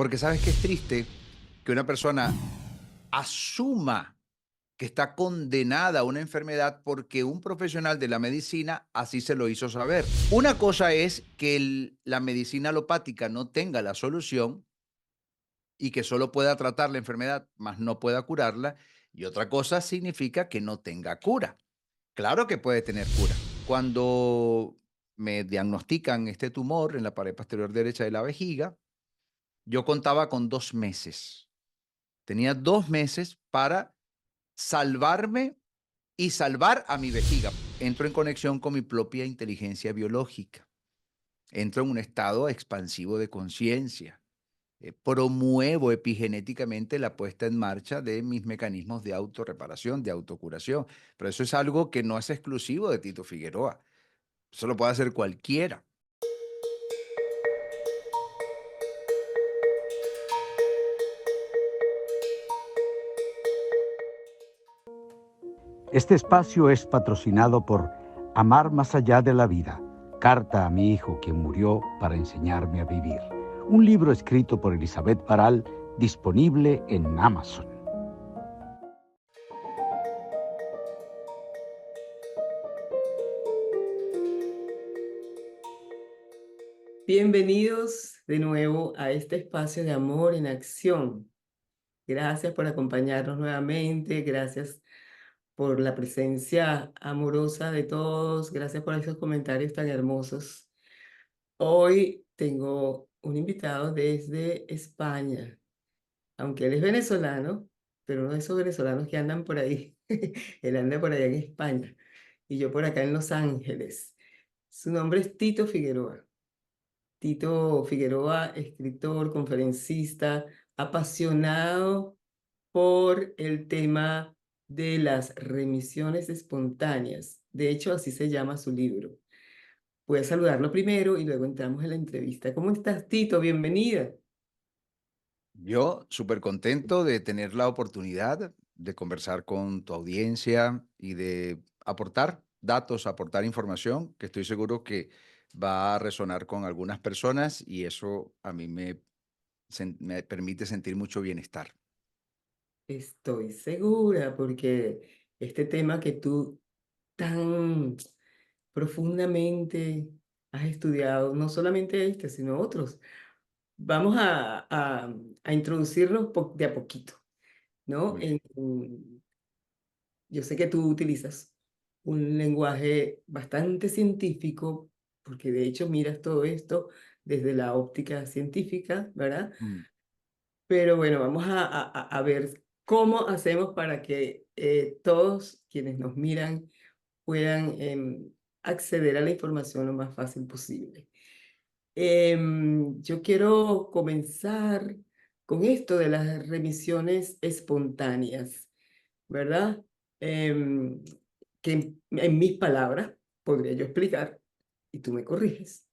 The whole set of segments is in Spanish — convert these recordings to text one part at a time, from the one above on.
Porque sabes que es triste que una persona asuma que está condenada a una enfermedad porque un profesional de la medicina así se lo hizo saber. Una cosa es que la medicina alopática no tenga la solución y que solo pueda tratar la enfermedad, mas no pueda curarla, y otra cosa significa que no tenga cura. Claro que puede tener cura. Cuando me diagnostican este tumor en la pared posterior derecha de la vejiga, yo contaba con 2 meses. Tenía 2 meses para salvarme y salvar a mi vejiga. Entro en conexión con mi propia inteligencia biológica. Entro en un estado expansivo de conciencia. Promuevo epigenéticamente la puesta en marcha de mis mecanismos de autorreparación, de autocuración. Pero eso es algo que no es exclusivo de Tito Figueroa. Eso lo puede hacer cualquiera. Este espacio es patrocinado por Amar más allá de la vida, carta a mi hijo quien murió para enseñarme a vivir. Un libro escrito por Elizabeth Baral, disponible en Amazon. Bienvenidos de nuevo a este espacio de amor en acción. Gracias por acompañarnos nuevamente, gracias por la presencia amorosa de todos, gracias por esos comentarios tan hermosos. Hoy tengo un invitado desde España, aunque él es venezolano, pero uno de esos venezolanos que andan por ahí. Él anda por allá en España y yo por acá en Los Ángeles. Su nombre es Tito Figueroa. Tito Figueroa, escritor, conferencista, apasionado por el tema de las remisiones espontáneas. De hecho, así se llama su libro. Voy a saludarlo primero y luego entramos en la entrevista. ¿Cómo estás, Tito? Bienvenida. Yo súper contento de tener la oportunidad de conversar con tu audiencia y de aportar datos, aportar información que estoy seguro que va a resonar con algunas personas y eso a mí me permite sentir mucho bienestar. Estoy segura porque este tema que tú tan profundamente has estudiado, no solamente este, sino otros. Vamos a introducirnos de a poquito, ¿no? Muy bien. Yo sé que tú utilizas un lenguaje bastante científico, porque de hecho miras todo esto desde la óptica científica, ¿verdad? Mm, Pero bueno, vamos a ver cómo hacemos para que todos quienes nos miran puedan acceder a la información lo más fácil posible. Yo quiero comenzar con esto de las remisiones espontáneas, ¿verdad? Em, que en mis palabras podría yo explicar, y tú me corriges,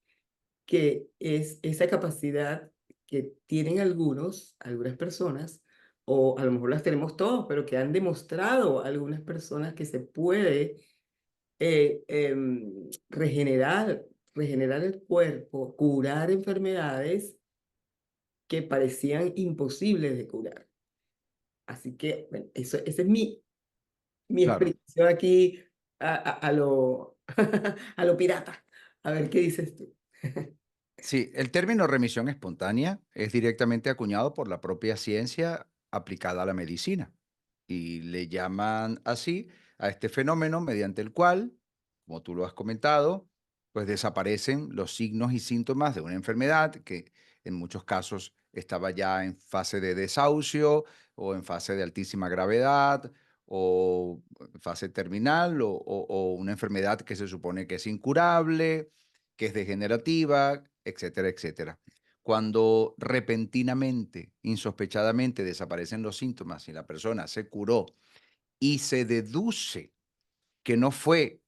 que es esa capacidad que tienen algunas personas, o a lo mejor las tenemos todos, pero que han demostrado algunas personas que se puede regenerar el cuerpo, curar enfermedades que parecían imposibles de curar. Así que, bueno, esa es mi claro. explicación aquí a lo, a lo pirata. A ver qué dices tú. Sí, el término remisión espontánea es directamente acuñado por la propia ciencia aplicada a la medicina y le llaman así a este fenómeno mediante el cual, como tú lo has comentado, pues desaparecen los signos y síntomas de una enfermedad que en muchos casos estaba ya en fase de desahucio o en fase de altísima gravedad o en fase terminal o una enfermedad que se supone que es incurable, que es degenerativa, etcétera, etcétera. Cuando repentinamente, insospechadamente desaparecen los síntomas y la persona se curó y se deduce que no fue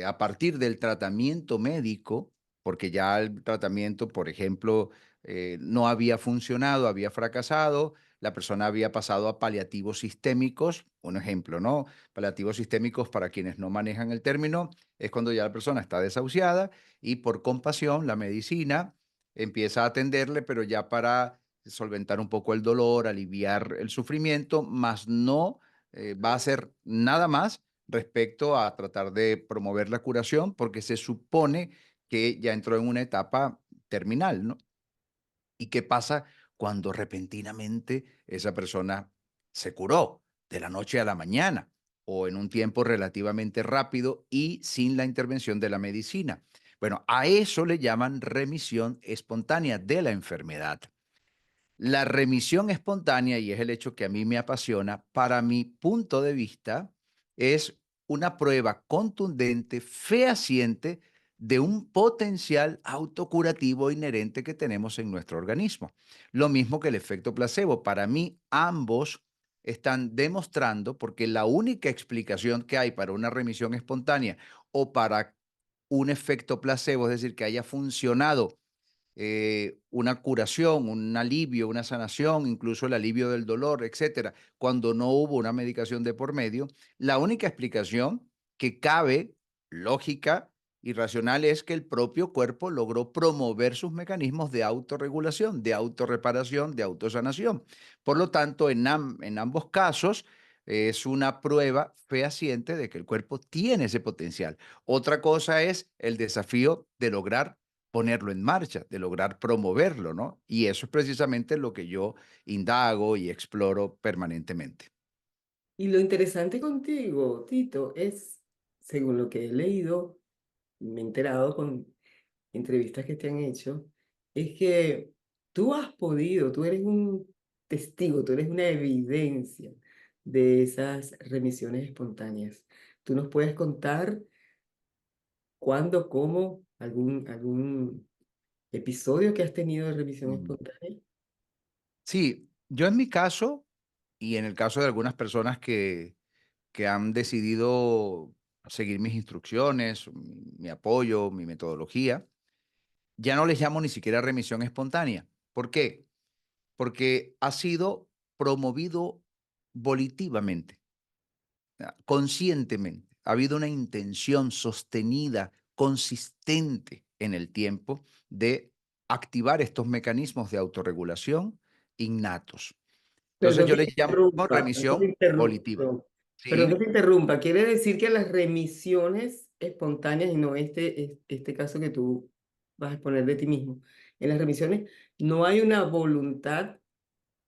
a partir del tratamiento médico, porque ya el tratamiento, por ejemplo, no había funcionado, había fracasado, la persona había pasado a paliativos sistémicos, un ejemplo, ¿no? Paliativos sistémicos, para quienes no manejan el término, es cuando ya la persona está desahuciada y por compasión la medicina empieza a atenderle, pero ya para solventar un poco el dolor, aliviar el sufrimiento, mas no va a hacer nada más respecto a tratar de promover la curación, porque se supone que ya entró en una etapa terminal, ¿no? ¿Y qué pasa cuando repentinamente esa persona se curó de la noche a la mañana o en un tiempo relativamente rápido y sin la intervención de la medicina? Bueno, a eso le llaman remisión espontánea de la enfermedad. La remisión espontánea, y es el hecho que a mí me apasiona, para mi punto de vista, es una prueba contundente, fehaciente, de un potencial autocurativo inherente que tenemos en nuestro organismo. Lo mismo que el efecto placebo. Para mí, ambos están demostrando, porque la única explicación que hay para una remisión espontánea o para un efecto placebo, es decir, que haya funcionado una curación, un alivio, una sanación, incluso el alivio del dolor, etcétera, cuando no hubo una medicación de por medio, la única explicación que cabe, lógica y racional, es que el propio cuerpo logró promover sus mecanismos de autorregulación, de autorreparación, de autosanación. Por lo tanto, en ambos casos, es una prueba fehaciente de que el cuerpo tiene ese potencial. Otra cosa es el desafío de lograr ponerlo en marcha, de lograr promoverlo, ¿no? Y eso es precisamente lo que yo indago y exploro permanentemente. Y lo interesante contigo, Tito, es, según lo que he leído, me he enterado con entrevistas que te han hecho, es que tú has podido, tú eres un testigo, tú eres una evidencia de esas remisiones espontáneas. ¿Tú nos puedes contar cuándo, cómo, algún episodio que has tenido de remisión Mm. espontánea? Sí, yo en mi caso y en el caso de algunas personas que han decidido seguir mis instrucciones, mi apoyo, mi metodología, ya no les llamo ni siquiera remisión espontánea. ¿Por qué? Porque ha sido promovido volitivamente. Conscientemente. Ha habido una intención sostenida, consistente en el tiempo de activar estos mecanismos de autorregulación innatos. Entonces Perdón yo que le te llamo interrumpa, remisión volitiva. perdón que Sí, te interrumpa. Quiere decir que las remisiones espontáneas, y no este caso que tú vas a exponer de ti mismo, en las remisiones no hay una voluntad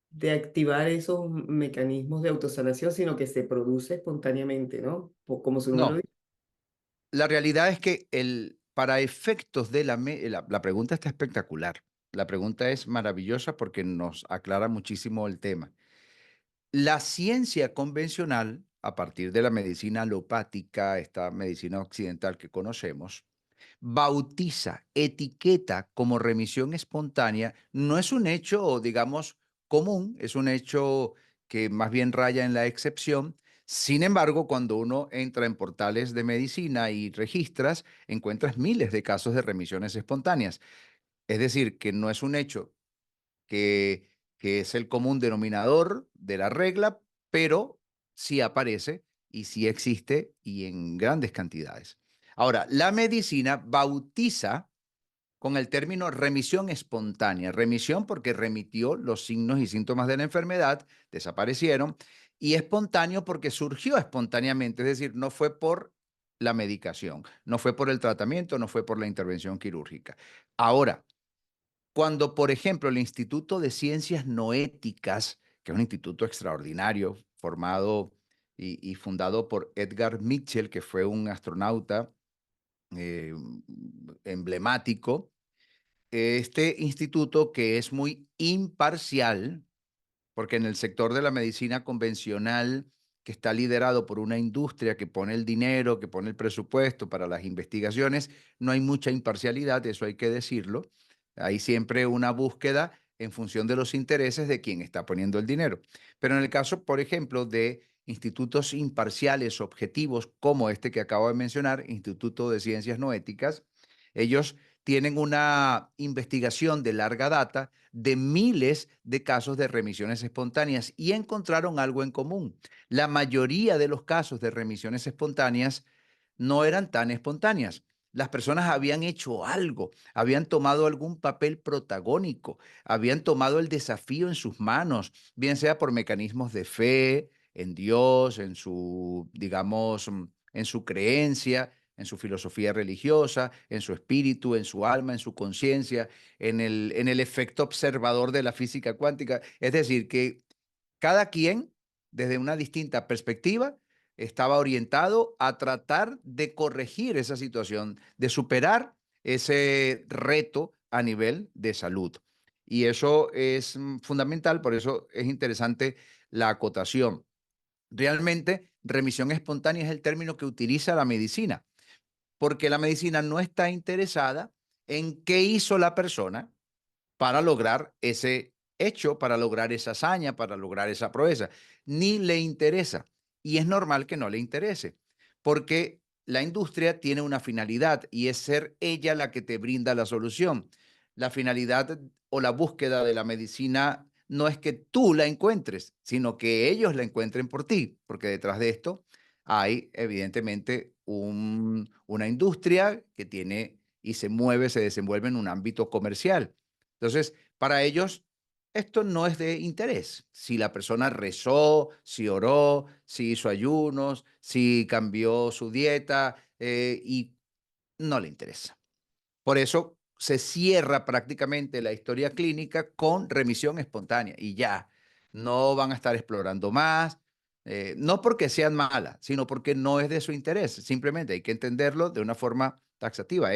de activar esos mecanismos de autosanación, sino que se produce espontáneamente, ¿no? Como su nombre lo no, dice. la realidad es que para efectos de la pregunta está espectacular. La pregunta es maravillosa porque nos aclara muchísimo el tema. La ciencia convencional, a partir de la medicina alopática, esta medicina occidental que conocemos, bautiza, etiqueta como remisión espontánea, no es un hecho, digamos, común, es un hecho que más bien raya en la excepción. Sin embargo, cuando uno entra en portales de medicina y registras, encuentras miles de casos de remisiones espontáneas. Es decir, que no es un hecho que, que es el común denominador de la regla, pero sí aparece y sí existe y en grandes cantidades. Ahora, la medicina bautiza con el término remisión espontánea. Remisión porque remitió los signos y síntomas de la enfermedad, desaparecieron, y espontáneo porque surgió espontáneamente, es decir, no fue por la medicación, no fue por el tratamiento, no fue por la intervención quirúrgica. Ahora, cuando, por ejemplo, el Instituto de Ciencias Noéticas, que es un instituto extraordinario, formado y fundado por Edgar Mitchell, que fue un astronauta eh, emblemático, este instituto que es muy imparcial, porque en el sector de la medicina convencional, que está liderado por una industria que pone el dinero, que pone el presupuesto para las investigaciones, no hay mucha imparcialidad, eso hay que decirlo. Hay siempre una búsqueda en función de los intereses de quien está poniendo el dinero. Pero en el caso, por ejemplo, de institutos imparciales, objetivos, como este que acabo de mencionar, Instituto de Ciencias Noéticas, ellos tienen una investigación de larga data de miles de casos de remisiones espontáneas y encontraron algo en común. La mayoría de los casos de remisiones espontáneas no eran tan espontáneas. las personas habían hecho algo, habían tomado algún papel protagónico, habían tomado el desafío en sus manos, bien sea por mecanismos de fe, en Dios, en su, digamos, en su creencia, en su filosofía religiosa, en su espíritu, en su alma, en su conciencia, en el efecto observador de la física cuántica. Es decir, que cada quien, desde una distinta perspectiva, estaba orientado a tratar de corregir esa situación, de superar ese reto a nivel de salud. Y eso es fundamental, por eso es interesante la acotación. Realmente, remisión espontánea es el término que utiliza la medicina, porque la medicina no está interesada en qué hizo la persona para lograr ese hecho, para lograr esa hazaña, para lograr esa proeza. Ni le interesa. Y es normal que no le interese, porque la industria tiene una finalidad y es ser ella la que te brinda la solución. La finalidad o la búsqueda de la medicina no es que tú la encuentres, sino que ellos la encuentren por ti, porque detrás de esto hay evidentemente una industria que tiene y se mueve, se desenvuelve en un ámbito comercial. Entonces, para ellos, esto no es de interés. Si la persona rezó, si oró, si hizo ayunos, si cambió su dieta, y no le interesa. Por eso se cierra prácticamente la historia clínica con remisión espontánea y ya. No van a estar explorando más, no porque sean malas, sino porque no es de su interés. Simplemente hay que entenderlo de una forma taxativa.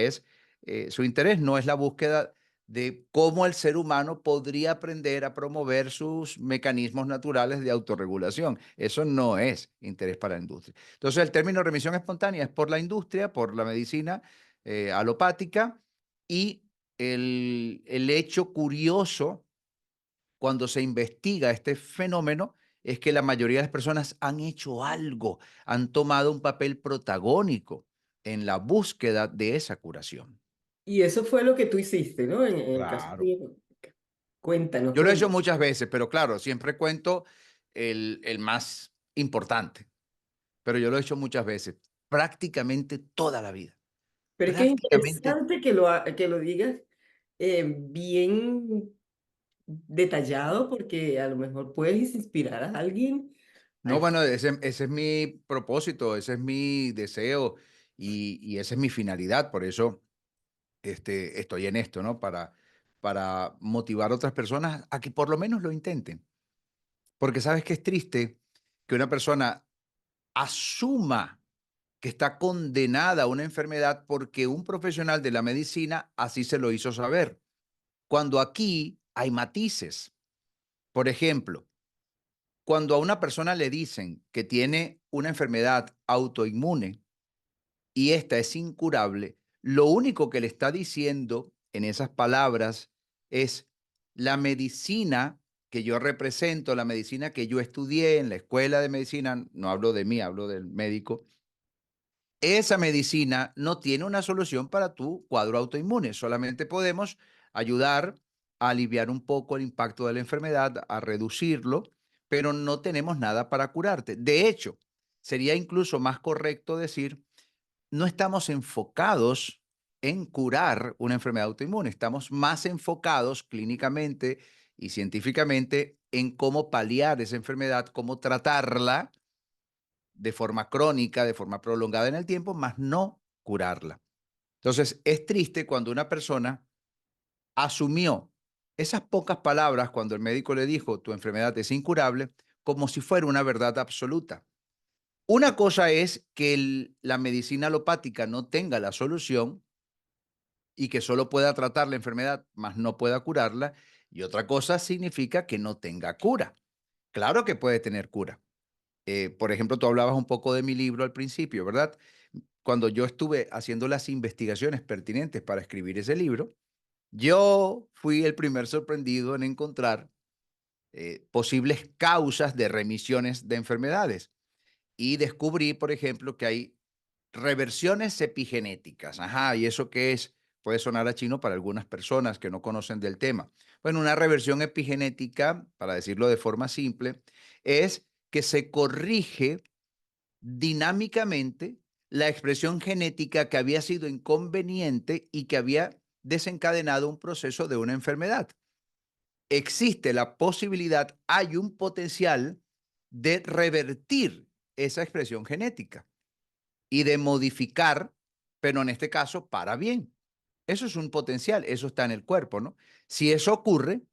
Su interés no es la búsqueda de cómo el ser humano podría aprender a promover sus mecanismos naturales de autorregulación. Eso no es interés para la industria. Entonces, el término remisión espontánea es por la industria, por la medicina alopática, y el hecho curioso cuando se investiga este fenómeno es que la mayoría de las personas han hecho algo, han tomado un papel protagónico en la búsqueda de esa curación. Y eso fue lo que tú hiciste, ¿no? En el caso Claro. tuyo. Cuéntanos, Yo lo he hecho cuéntanos. muchas veces, pero claro, siempre cuento el más importante, pero yo lo he hecho muchas veces, prácticamente toda la vida, Pero es que es prácticamente. interesante que lo digas bien detallado, porque a lo mejor puedes inspirar a alguien. a No, es- bueno, ese es mi propósito, ese es mi deseo y esa es mi finalidad. Por eso estoy en esto, ¿no? Para motivar a otras personas a que por lo menos lo intenten. Porque sabes que es triste que una persona asuma que está condenada a una enfermedad porque un profesional de la medicina así se lo hizo saber. Cuando aquí hay matices. Por ejemplo, cuando a una persona le dicen que tiene una enfermedad autoinmune y esta es incurable, lo único que le está diciendo en esas palabras es la medicina que yo represento, la medicina que yo estudié en la escuela de medicina, no hablo de mí, hablo del médico, esa medicina no tiene una solución para tu cuadro autoinmune, solamente podemos ayudar a aliviar un poco el impacto de la enfermedad, a reducirlo, pero no tenemos nada para curarte. De hecho, sería incluso más correcto decir no estamos enfocados en curar una enfermedad autoinmune, estamos más enfocados clínicamente y científicamente en cómo paliar esa enfermedad, cómo tratarla de forma crónica, de forma prolongada en el tiempo, más no curarla. Entonces, es triste cuando una persona asumió esas pocas palabras cuando el médico le dijo tu enfermedad es incurable como si fuera una verdad absoluta. Una cosa es que la medicina alopática no tenga la solución y que solo pueda tratar la enfermedad, más no pueda curarla. Y otra cosa significa que no tenga cura. Claro que puede tener cura. Por ejemplo, tú hablabas un poco de mi libro al principio, ¿verdad? Cuando yo estuve haciendo las investigaciones pertinentes para escribir ese libro, yo fui el primer sorprendido en encontrar posibles causas de remisiones de enfermedades. Y descubrí, por ejemplo, que hay reversiones epigenéticas. Ajá, ¿y eso qué es? Puede sonar a chino para algunas personas que no conocen del tema. Bueno, una reversión epigenética, para decirlo de forma simple, es que se corrige dinámicamente la expresión genética que había sido inconveniente y que había desencadenado un proceso de una enfermedad. Existe la posibilidad, hay un potencial de revertir esa expresión genética y de modificar, pero en este caso para bien. Eso es un potencial, eso está en el cuerpo, ¿no? Si eso ocurre,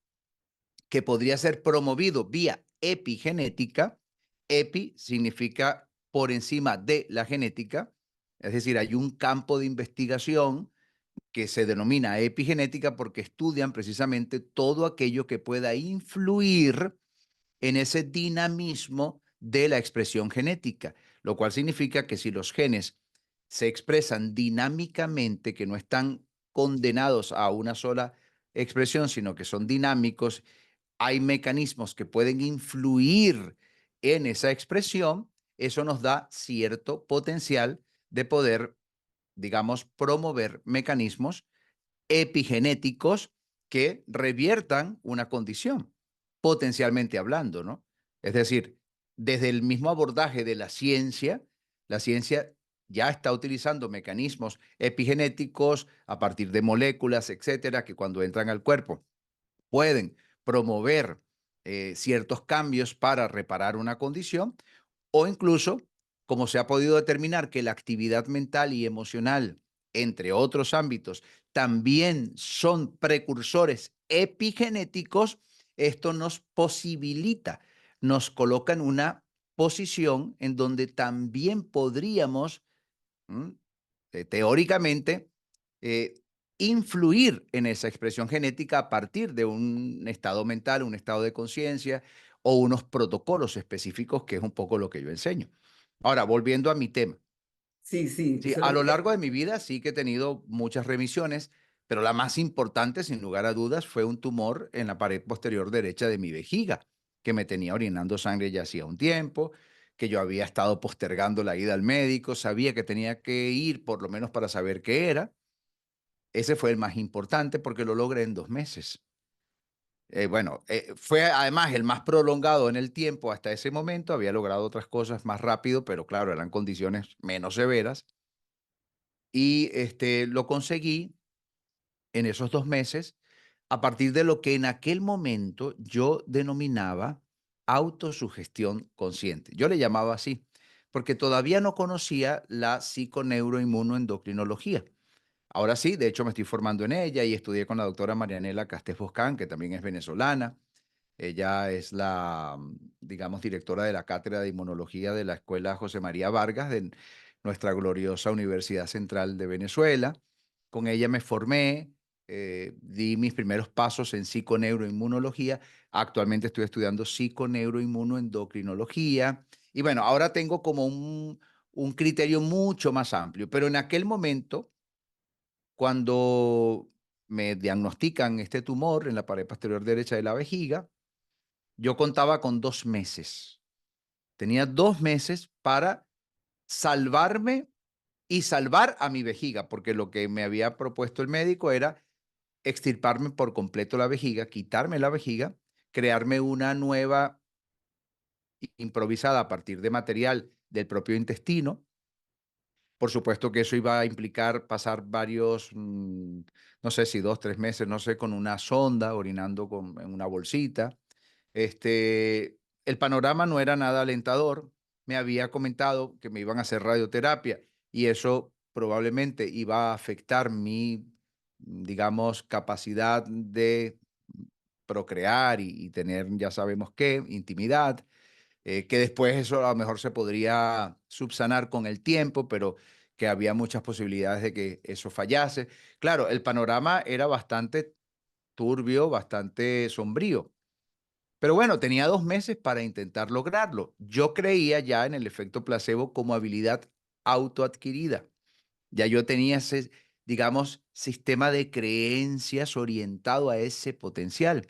que podría ser promovido vía epigenética. Epi significa por encima de la genética, es decir, hay un campo de investigación que se denomina epigenética porque estudian precisamente todo aquello que pueda influir en ese dinamismo de la expresión genética, lo cual significa que si los genes se expresan dinámicamente, que no están condenados a una sola expresión, sino que son dinámicos, hay mecanismos que pueden influir en esa expresión, eso nos da cierto potencial de poder, digamos, promover mecanismos epigenéticos que reviertan una condición, potencialmente hablando, ¿no? Es decir, desde el mismo abordaje de la ciencia ya está utilizando mecanismos epigenéticos a partir de moléculas, etcétera, que cuando entran al cuerpo pueden promover ciertos cambios para reparar una condición o incluso, como se ha podido determinar que la actividad mental y emocional, entre otros ámbitos, también son precursores epigenéticos, esto nos posibilita, nos coloca en una posición en donde también podríamos, ¿m? Teóricamente, eh, influir en esa expresión genética a partir de un estado mental, un estado de conciencia o unos protocolos específicos, que es un poco lo que yo enseño. Ahora, volviendo a mi tema. Sí, sí, Sí, a lo largo de mi vida sí que he tenido muchas remisiones, pero la más importante, sin lugar a dudas, fue un tumor en la pared posterior derecha de mi vejiga, que me tenía orinando sangre ya hacía un tiempo, que yo había estado postergando la ida al médico, sabía que tenía que ir por lo menos para saber qué era. Ese fue el más importante porque lo logré en 2 meses. Bueno, fue además el más prolongado en el tiempo hasta ese momento. Había logrado otras cosas más rápido, pero claro, eran condiciones menos severas. Y lo conseguí en esos 2 meses a partir de lo que en aquel momento yo denominaba autosugestión consciente. Yo le llamaba así, porque todavía no conocía la psiconeuroinmunoendocrinología. Ahora sí, de hecho me estoy formando en ella y estudié con la doctora Marianela Castés Boscán, que también es venezolana. Ella es la, digamos, directora de la cátedra de inmunología de la Escuela José María Vargas de nuestra gloriosa Universidad Central de Venezuela. Con ella me formé, di mis primeros pasos en psiconeuroinmunología. Actualmente estoy estudiando psiconeuroinmunoendocrinología. Y bueno, ahora tengo como un criterio mucho más amplio, pero en aquel momento cuando me diagnostican este tumor en la pared posterior derecha de la vejiga, yo contaba con 2 meses. Tenía 2 meses para salvarme y salvar a mi vejiga, porque lo que me había propuesto el médico era extirparme por completo la vejiga, quitarme la vejiga, crearme una nueva improvisada a partir de material del propio intestino. Por supuesto que eso iba a implicar pasar varios, no sé si 2, 3 meses, no sé, con una sonda, orinando en una bolsita. El panorama no era nada alentador. Me había comentado que me iban a hacer radioterapia y eso probablemente iba a afectar mi, digamos, capacidad de procrear y tener, ya sabemos qué, intimidad, que después eso a lo mejor se podría subsanar con el tiempo, pero que había muchas posibilidades de que eso fallase. Claro, el panorama era bastante turbio, bastante sombrío. Pero bueno, tenía 2 meses para intentar lograrlo. Yo creía ya en el efecto placebo como habilidad autoadquirida. Ya yo tenía ese, digamos, sistema de creencias orientado a ese potencial.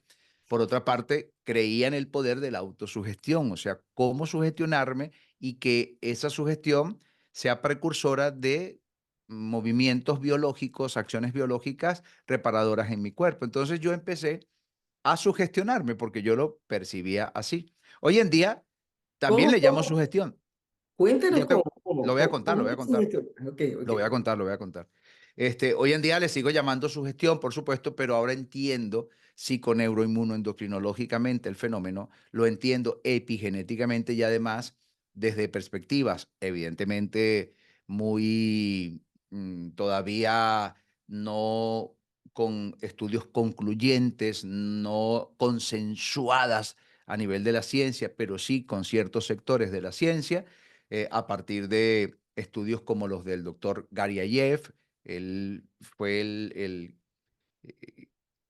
Por otra parte, creía en el poder de la autosugestión, o sea, cómo sugestionarme y que esa sugestión sea precursora de movimientos biológicos, acciones biológicas reparadoras en mi cuerpo. Entonces yo empecé a sugestionarme porque yo lo percibía así. Hoy en día también ¿Cómo, le llamo cómo? sugestión. Cuéntanos Ya te, cómo. ¿Cómo? lo voy a contar, lo ¿Cómo voy a es contar. sugestión? Ok, ok. Lo voy a contar, lo voy a contar. Hoy en día le sigo llamando sugestión, por supuesto, pero ahora entiendo psiconeuroinmunoendocrinológicamente el fenómeno, lo entiendo epigenéticamente y además desde perspectivas, evidentemente, muy todavía no con estudios concluyentes, no consensuadas a nivel de la ciencia, pero sí con ciertos sectores de la ciencia, a partir de estudios como los del doctor Garyayev. Él fue el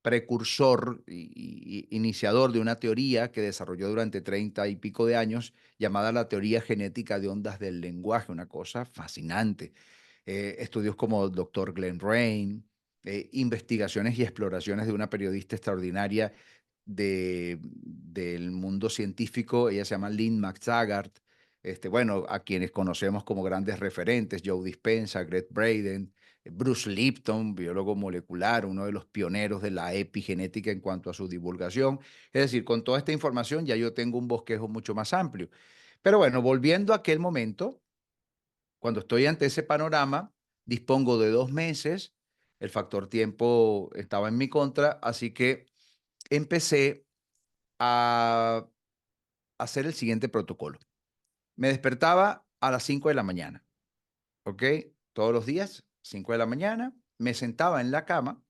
precursor y iniciador de una teoría que desarrolló durante 30 y pico de años llamada la teoría genética de ondas del lenguaje, una cosa fascinante. Estudios como el doctor Glenn Rain, investigaciones y exploraciones de una periodista extraordinaria del mundo científico. Ella se llama Lynn McTaggart. Bueno, a quienes conocemos como grandes referentes, Joe Dispenza, Greg Braden, Bruce Lipton, biólogo molecular, uno de los pioneros de la epigenética en cuanto a su divulgación. Es decir, con toda esta información ya yo tengo un bosquejo mucho más amplio. Pero bueno, volviendo a aquel momento, cuando estoy ante ese panorama, dispongo de 2 meses, el factor tiempo estaba en mi contra, así que empecé a hacer el siguiente protocolo. Me despertaba a las 5 de la mañana, ¿ok? Todos los días, 5 de la mañana, me sentaba en la cama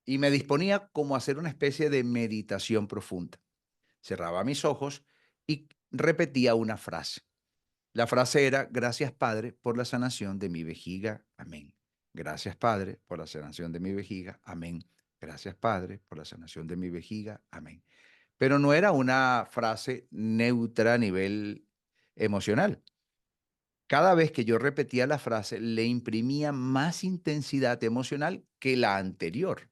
y me disponía como a hacer una especie de meditación profunda. Cerraba mis ojos y repetía una frase. La frase era: gracias, Padre, por la sanación de mi vejiga. Amén. Gracias, Padre, por la sanación de mi vejiga. Amén. Gracias, Padre, por la sanación de mi vejiga. Amén. Pero no era una frase neutra a nivel emocional. Cada vez que yo repetía la frase, le imprimía más intensidad emocional que la anterior.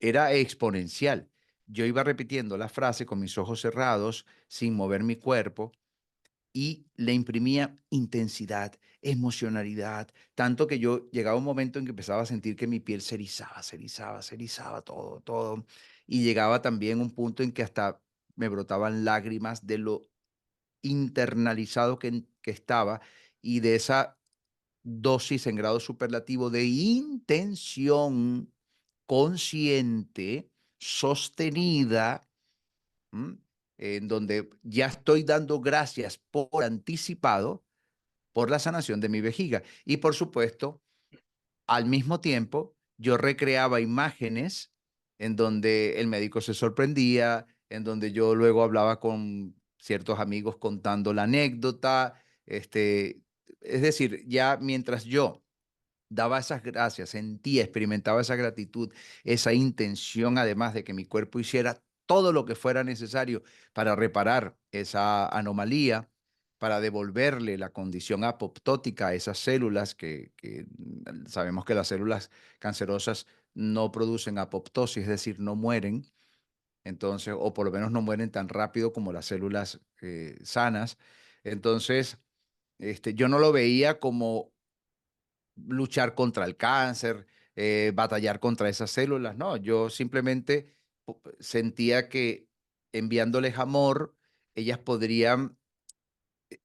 Era exponencial. Yo iba repitiendo la frase con mis ojos cerrados, sin mover mi cuerpo, y le imprimía intensidad, emocionalidad, tanto que yo llegaba un momento en que empezaba a sentir que mi piel se erizaba todo, todo, y llegaba también un punto en que hasta me brotaban lágrimas de lo internalizado que estaba y de esa dosis en grado superlativo de intención consciente, sostenida, ¿m? En donde ya estoy dando gracias por anticipado por la sanación de mi vejiga. Y por supuesto, al mismo tiempo, yo recreaba imágenes en donde el médico se sorprendía, en donde yo luego hablaba con ciertos amigos contando la anécdota. Es decir, ya mientras yo daba esas gracias, sentía, experimentaba esa gratitud, esa intención, además de que mi cuerpo hiciera todo lo que fuera necesario para reparar esa anomalía, para devolverle la condición apoptótica a esas células que sabemos que las células cancerosas no producen apoptosis, es decir, no mueren, entonces, o por lo menos no mueren tan rápido como las células sanas. Entonces, yo no lo veía como luchar contra el cáncer, batallar contra esas células. No, yo simplemente sentía que enviándoles amor, ellas podrían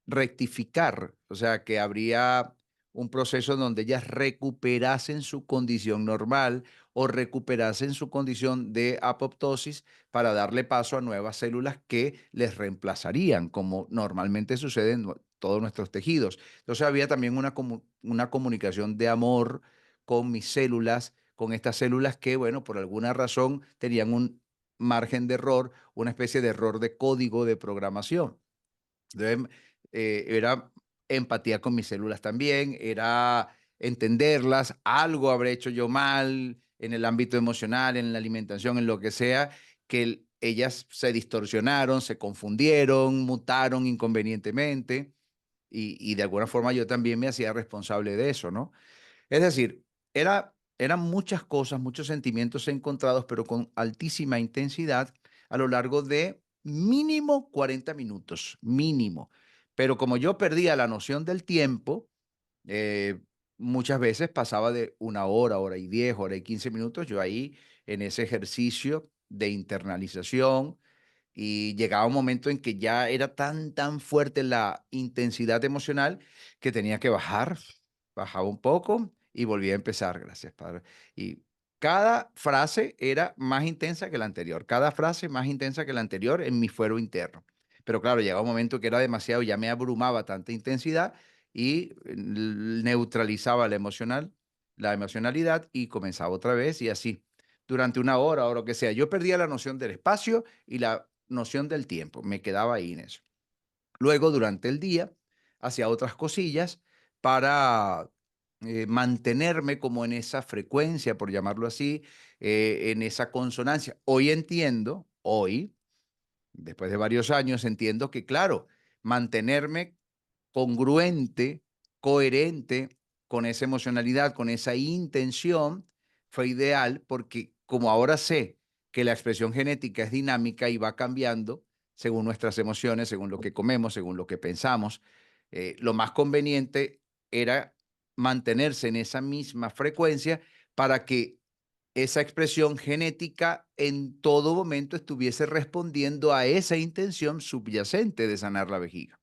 rectificar, o sea, que habría un proceso donde ellas recuperasen su condición normal o recuperasen su condición de apoptosis para darle paso a nuevas células que les reemplazarían, como normalmente sucede en todos nuestros tejidos. Entonces había también una comunicación de amor con mis células, con estas células que, bueno, por alguna razón tenían un margen de error, una especie de error de código de programación. Entonces, era empatía con mis células también, era entenderlas, algo habré hecho yo mal en el ámbito emocional, en la alimentación, en lo que sea, que ellas se distorsionaron, se confundieron, mutaron inconvenientemente y de alguna forma yo también me hacía responsable de eso, ¿no? Es decir, eran muchas cosas, muchos sentimientos encontrados, pero con altísima intensidad a lo largo de mínimo 40 minutos, mínimo. Pero como yo perdía la noción del tiempo, eh, muchas veces pasaba de 1 hora, hora y 10, hora y 15 minutos, yo ahí en ese ejercicio de internalización Y llegaba un momento en que ya era tan fuerte la intensidad emocional que tenía que bajar, bajaba un poco y volvía a empezar, gracias, Padre. Y cada frase era más intensa que la anterior, cada frase más intensa que la anterior en mi fuero interno. Pero claro, llegaba un momento que era demasiado, ya me abrumaba tanta intensidad y neutralizaba la emocionalidad y comenzaba otra vez y así durante una hora o lo que sea. Yo perdía la noción del espacio y la noción del tiempo, me quedaba ahí en eso. Luego, durante el día, hacía otras cosillas para mantenerme como en esa frecuencia, por llamarlo así, en esa consonancia. Hoy entiendo, hoy, después de varios años, entiendo que, claro, mantenerme congruente, coherente con esa emocionalidad, con esa intención, fue ideal porque como ahora sé que la expresión genética es dinámica y va cambiando según nuestras emociones, según lo que comemos, según lo que pensamos, lo más conveniente era mantenerse en esa misma frecuencia para que esa expresión genética en todo momento estuviese respondiendo a esa intención subyacente de sanar la vejiga.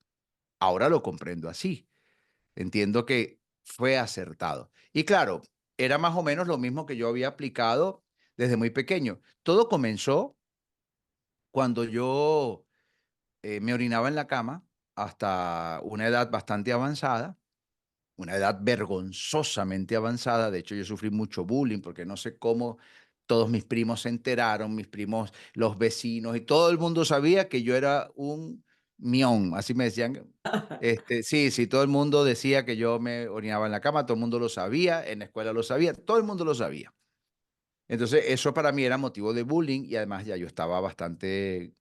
Ahora lo comprendo así. Entiendo que fue acertado. Y claro, era más o menos lo mismo que yo había aplicado desde muy pequeño. Todo comenzó cuando yo me orinaba en la cama hasta una edad bastante avanzada, una edad vergonzosamente avanzada. De hecho, yo sufrí mucho bullying porque no sé cómo todos mis primos se enteraron, mis primos, los vecinos, y todo el mundo sabía que yo era un mión, así me decían. Sí, sí, todo el mundo decía que yo me orinaba en la cama, todo el mundo lo sabía, en la escuela lo sabía, todo el mundo lo sabía. Entonces, eso para mí era motivo de bullying y además ya yo estaba bastante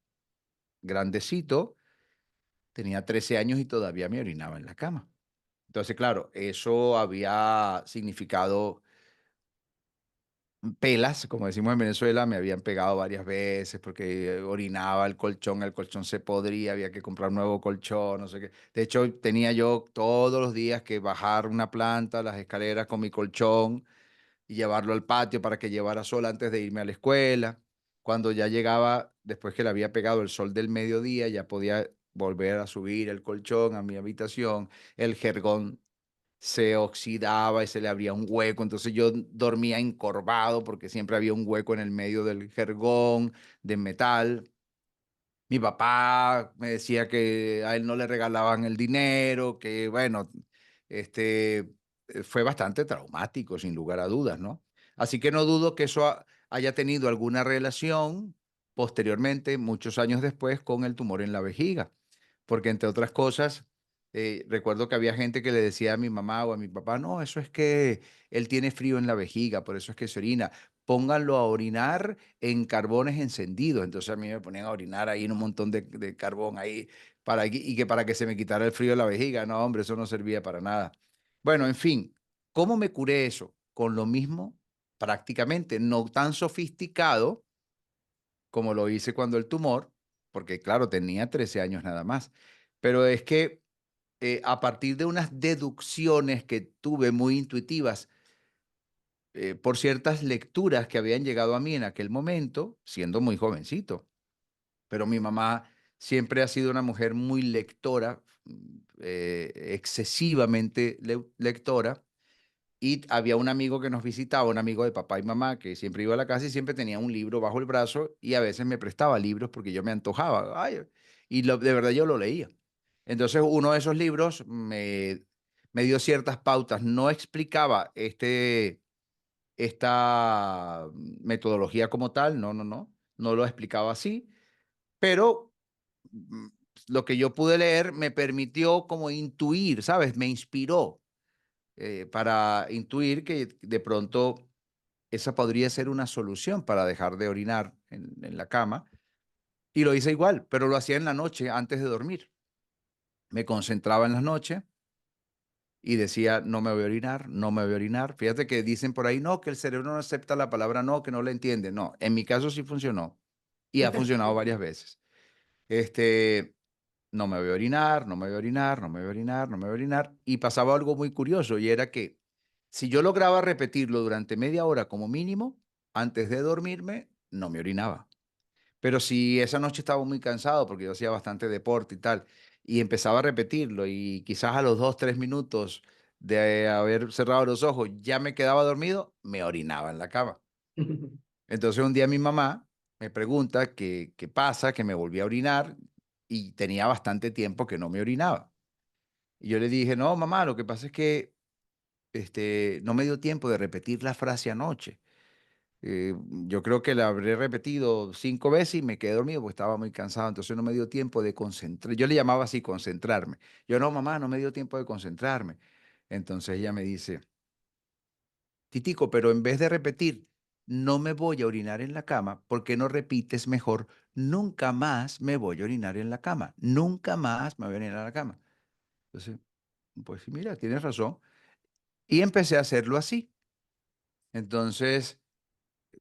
grandecito, tenía 13 años y todavía me orinaba en la cama. Entonces, claro, eso había significado pelas, como decimos en Venezuela, me habían pegado varias veces porque orinaba el colchón se podría, había que comprar un nuevo colchón, no sé qué. De hecho, tenía yo todos los días que bajar una planta, las escaleras con mi colchón y llevarlo al patio para que llevara sol antes de irme a la escuela. Cuando ya llegaba, después que le había pegado el sol del mediodía, ya podía volver a subir el colchón a mi habitación, el jergón se oxidaba y se le abría un hueco, entonces yo dormía encorvado porque siempre había un hueco en el medio del jergón de metal. Mi papá me decía que a él no le regalaban el dinero, que bueno, fue bastante traumático, sin lugar a dudas, ¿no? Así que no dudo que eso haya tenido alguna relación posteriormente, muchos años después, con el tumor en la vejiga, porque entre otras cosas, recuerdo que había gente que le decía a mi mamá o a mi papá, no, eso es que él tiene frío en la vejiga, por eso es que se orina. Pónganlo a orinar en carbones encendidos. Entonces a mí me ponían a orinar ahí en un montón de carbón ahí y que para que se me quitara el frío de la vejiga. No, hombre, eso no servía para nada. Bueno, en fin, ¿cómo me curé eso? Con lo mismo, prácticamente, no tan sofisticado como lo hice cuando el tumor, porque claro, tenía 13 años nada más. Pero es que a partir de unas deducciones que tuve muy intuitivas, por ciertas lecturas que habían llegado a mí en aquel momento, siendo muy jovencito. Pero mi mamá siempre ha sido una mujer muy lectora, excesivamente lectora, y había un amigo que nos visitaba, un amigo de papá y mamá, que siempre iba a la casa y siempre tenía un libro bajo el brazo y a veces me prestaba libros porque yo me antojaba. Ay, y de verdad yo lo leía. Entonces uno de esos libros me dio ciertas pautas, no explicaba esta metodología como tal, no lo explicaba así, pero mm, lo que yo pude leer me permitió como intuir, ¿sabes? Me inspiró para intuir que de pronto esa podría ser una solución para dejar de orinar en la cama. Y lo hice igual, pero lo hacía en la noche antes de dormir. Me concentraba en la noche y decía, no me voy a orinar, no me voy a orinar. Fíjate que dicen por ahí, no, que el cerebro no acepta la palabra no, que no la entiende. No, en mi caso sí funcionó y ha funcionado varias veces. Este, no me voy a orinar, no me voy a orinar, no me voy a orinar, no me voy a orinar. Y pasaba algo muy curioso y era que si yo lograba repetirlo durante media hora como mínimo, antes de dormirme, no me orinaba. Pero si esa noche estaba muy cansado, porque yo hacía bastante deporte y tal, y empezaba a repetirlo, y quizás a los 2, 3 minutos de haber cerrado los ojos ya me quedaba dormido, me orinaba en la cama. Entonces un día mi mamá me pregunta qué pasa, que me volví a orinar y tenía bastante tiempo que no me orinaba. Y yo le dije, no, mamá, lo que pasa es que no me dio tiempo de repetir la frase anoche. Yo creo que la habré repetido 5 veces y me quedé dormido porque estaba muy cansado, entonces no me dio tiempo de concentrar. Yo le llamaba así concentrarme. Yo, no, mamá, no me dio tiempo de concentrarme. Entonces ella me dice, Titico, pero en vez de repetir, no me voy a orinar en la cama, ¿por qué no repites mejor? Nunca más me voy a orinar en la cama. Nunca más me voy a orinar en la cama. Entonces, pues sí, mira, tienes razón. Y empecé a hacerlo así. Entonces,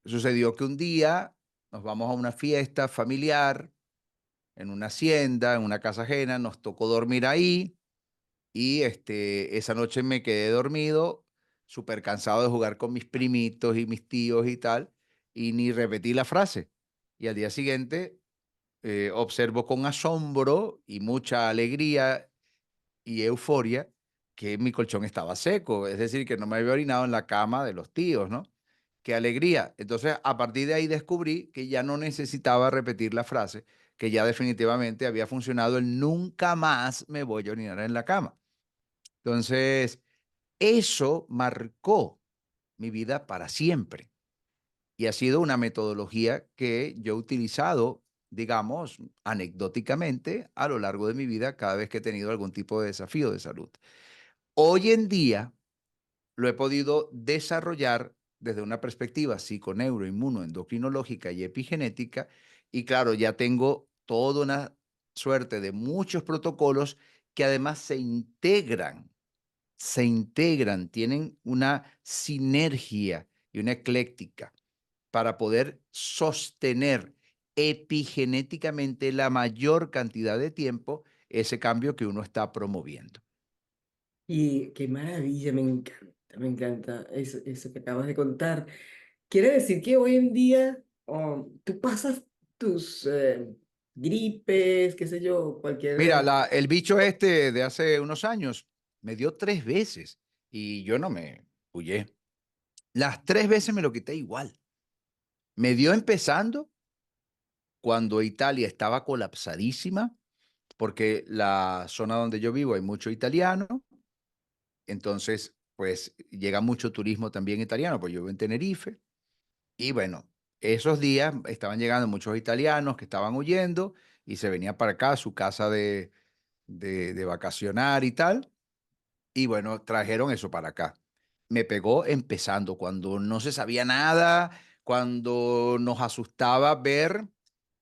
sucedió que un día nos vamos a una fiesta familiar en una hacienda, en una casa ajena, nos tocó dormir ahí y esa noche me quedé dormido, súper cansado de jugar con mis primitos y mis tíos y tal, y ni repetí la frase. Y al día siguiente observo con asombro y mucha alegría y euforia que mi colchón estaba seco, es decir, que no me había orinado en la cama de los tíos, ¿no? Qué alegría. Entonces, a partir de ahí descubrí que ya no necesitaba repetir la frase, que ya definitivamente había funcionado el nunca más me voy a orinar en la cama. Entonces, eso marcó mi vida para siempre y ha sido una metodología que yo he utilizado, digamos, anecdóticamente a lo largo de mi vida cada vez que he tenido algún tipo de desafío de salud. Hoy en día lo he podido desarrollar desde una perspectiva psiconeuroinmunoendocrinológica y epigenética y claro, ya tengo toda una suerte de muchos protocolos que además se integran, tienen una sinergia y una ecléctica para poder sostener epigenéticamente la mayor cantidad de tiempo ese cambio que uno está promoviendo. Y qué maravilla, me encanta eso que acabas de contar. Quiere decir que hoy en día tú pasas tus gripes, qué sé yo, Mira, cualquier... el bicho este de hace unos años me dio 3 veces y yo no me huyé. Las 3 veces me lo quité igual. Me dio empezando cuando Italia estaba colapsadísima, porque la zona donde yo vivo hay mucho italiano, entonces pues llega mucho turismo también italiano, pues yo vivo en Tenerife, y bueno, esos días estaban llegando muchos italianos que estaban huyendo y se venían para acá a su casa de vacacionar y tal, y bueno, trajeron eso para acá. Me pegó empezando, cuando no se sabía nada, cuando nos asustaba ver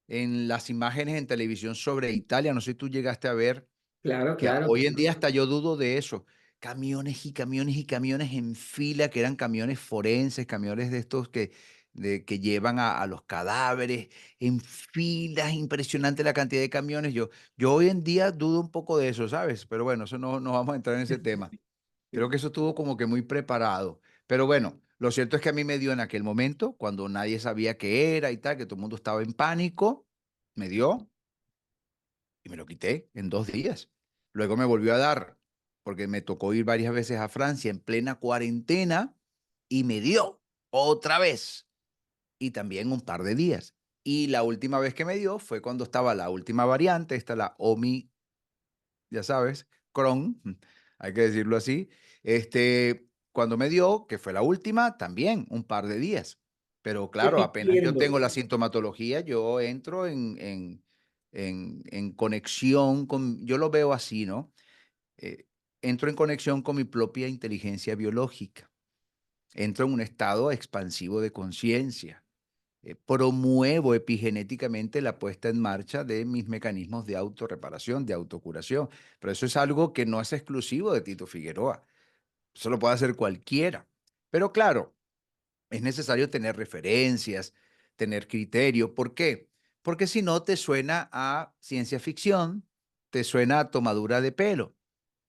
en las imágenes en televisión sobre Italia, no sé si tú llegaste a ver Claro, que claro, por hoy en día hasta supuesto. yo dudo de eso. Camiones y camiones y camiones en fila, que eran camiones forenses, camiones de estos que llevan a los cadáveres en filas, impresionante la cantidad de camiones. Yo hoy en día dudo un poco de eso, ¿sabes? Pero bueno, eso no vamos a entrar en ese tema. Creo que eso estuvo como que muy preparado. Pero bueno, lo cierto es que a mí me dio en aquel momento, cuando nadie sabía qué era y tal, que todo el mundo estaba en pánico, me dio y me lo quité en 2 días. Luego me volvió a dar, porque me tocó ir varias veces a Francia en plena cuarentena y me dio otra vez y también un par de días. Y la última vez que me dio fue cuando estaba la última variante, esta la ya sabes, Cron, hay que decirlo así. Cuando me dio, que fue la última, también un par de días. Pero claro, apenas yo Repitiendo. tengo la sintomatología, yo entro en conexión con, yo lo veo así, ¿no? Eh, Entro en conexión con mi propia inteligencia biológica. Entro en un estado expansivo de conciencia. Promuevo epigenéticamente la puesta en marcha de mis mecanismos de autorreparación, de autocuración. Pero eso es algo que no es exclusivo de Tito Figueroa. Eso lo puede hacer cualquiera. Pero claro, es necesario tener referencias, tener criterio. ¿Por qué? Porque si no te suena a ciencia ficción, te suena a tomadura de pelo.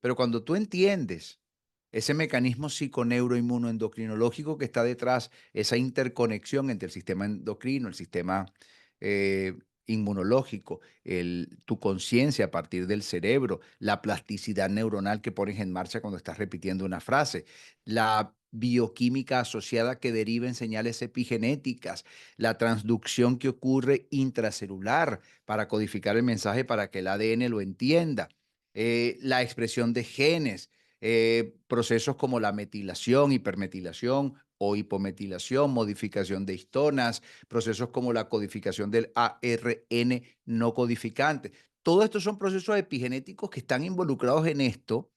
Pero cuando tú entiendes ese mecanismo psiconeuroinmunoendocrinológico que está detrás, esa interconexión entre el sistema endocrino, el sistema eh, inmunológico, tu conciencia a partir del cerebro, la plasticidad neuronal que pones en marcha cuando estás repitiendo una frase, la bioquímica asociada que deriva en señales epigenéticas, la transducción que ocurre intracelular para codificar el mensaje para que el ADN lo entienda, la expresión de genes, procesos como la metilación, hipermetilación o hipometilación, modificación de histonas, procesos como la codificación del ARN no codificante. Todos estos son procesos epigenéticos que están involucrados en esto,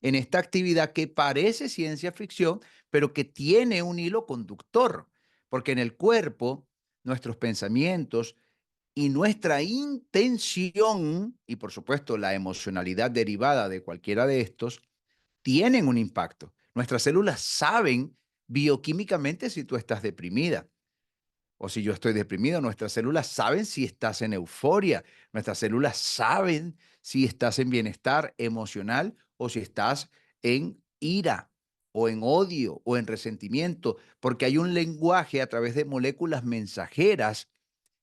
en esta actividad que parece ciencia ficción, pero que tiene un hilo conductor, porque en el cuerpo nuestros pensamientos y nuestra intención, y por supuesto la emocionalidad derivada de cualquiera de estos, tienen un impacto. Nuestras células saben bioquímicamente si tú estás deprimida o si yo estoy deprimido. Nuestras células saben si estás en euforia. Nuestras células saben si estás en bienestar emocional o si estás en ira o en odio o en resentimiento, porque hay un lenguaje a través de moléculas mensajeras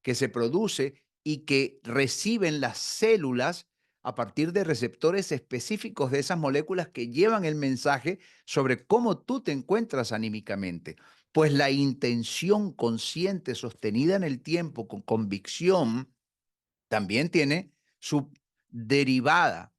que se produce y que reciben las células a partir de receptores específicos de esas moléculas que llevan el mensaje sobre cómo tú te encuentras anímicamente. Pues la intención consciente sostenida en el tiempo con convicción también tiene su derivada,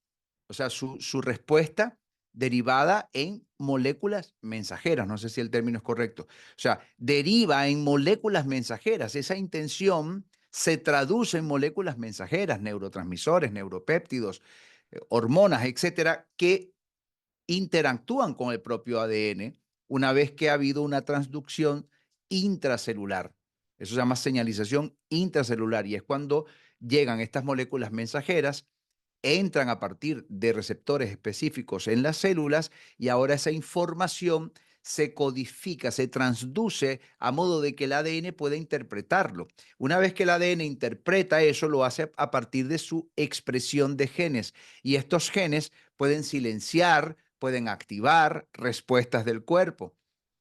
o sea, su respuesta derivada en moléculas mensajeras. No sé si el término es correcto. O sea, deriva en moléculas mensajeras. Esa intención se traduce en moléculas mensajeras, neurotransmisores, neuropéptidos, hormonas, etcétera, que interactúan con el propio ADN una vez que ha habido una transducción intracelular. Eso se llama señalización intracelular y es cuando llegan estas moléculas mensajeras, entran a partir de receptores específicos en las células y ahora esa información se codifica, se transduce a modo de que el ADN pueda interpretarlo. Una vez que el ADN interpreta eso, lo hace a partir de su expresión de genes y estos genes pueden silenciar, pueden activar respuestas del cuerpo.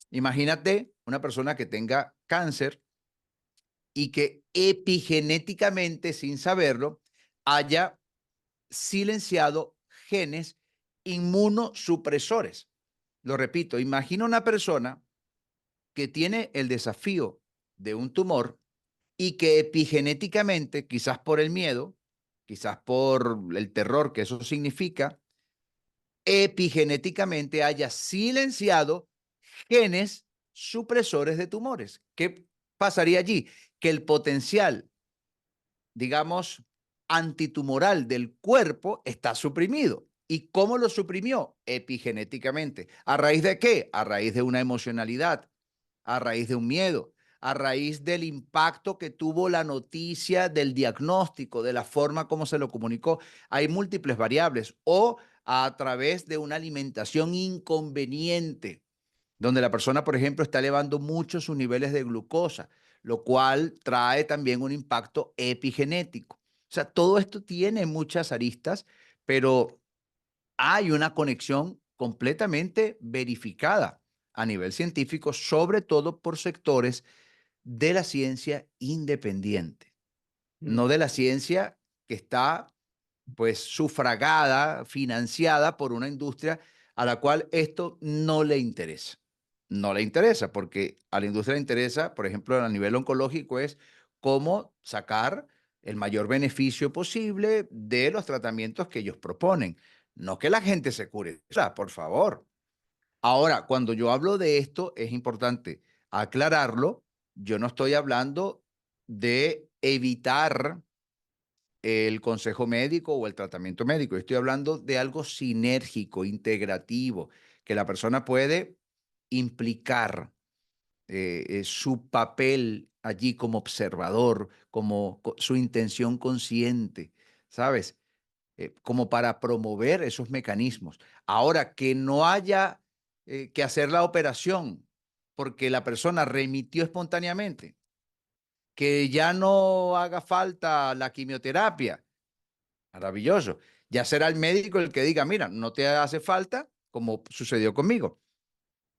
Imagínate una persona que tenga cáncer y que epigenéticamente, sin saberlo, haya silenciado genes inmunosupresores. Lo repito, imagina una persona que tiene el desafío de un tumor y que epigenéticamente, quizás por el miedo, quizás por el terror que eso significa, epigenéticamente haya silenciado genes supresores de tumores. ¿Qué pasaría allí? Que el potencial, digamos, antitumoral del cuerpo está suprimido. ¿Y cómo lo suprimió? Epigenéticamente. ¿A raíz de qué? A raíz de una emocionalidad, a raíz de un miedo, a raíz del impacto que tuvo la noticia del diagnóstico, de la forma como se lo comunicó. Hay múltiples variables o a través de una alimentación inconveniente, donde la persona, por ejemplo, está elevando mucho sus niveles de glucosa, lo cual trae también un impacto epigenético. O sea, todo esto tiene muchas aristas, pero hay una conexión completamente verificada a nivel científico, sobre todo por sectores de la ciencia independiente, no Mm. de la ciencia que está pues sufragada, financiada por una industria a la cual esto no le interesa. No le interesa porque a la industria le interesa, por ejemplo, a nivel oncológico, es cómo sacar el mayor beneficio posible de los tratamientos que ellos proponen. No que la gente se cure, o sea, por favor. Ahora, cuando yo hablo de esto, es importante aclararlo. Yo no estoy hablando de evitar el consejo médico o el tratamiento médico. Estoy hablando de algo sinérgico, integrativo, que la persona puede implicar su papel allí como observador, como su intención consciente, ¿sabes? Como para promover esos mecanismos. Ahora, que no haya que hacer la operación porque la persona remitió espontáneamente, que ya no haga falta la quimioterapia. Maravilloso. Ya será el médico el que diga, mira, no te hace falta, como sucedió conmigo.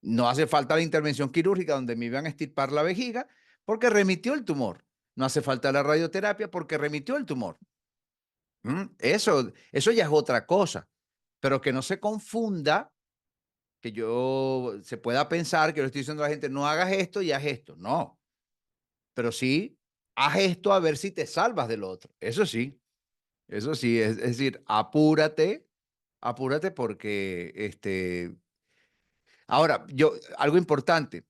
No hace falta la intervención quirúrgica donde me iban a extirpar la vejiga porque remitió el tumor. no hace falta la radioterapia porque remitió el tumor. Eso ya es otra cosa, pero que no se confunda, que se pueda pensar que le estoy diciendo a la gente, no hagas esto y haz esto. No, pero sí, haz esto a ver si te salvas del otro. Eso sí, es decir, apúrate, apúrate porque, ahora, algo importante,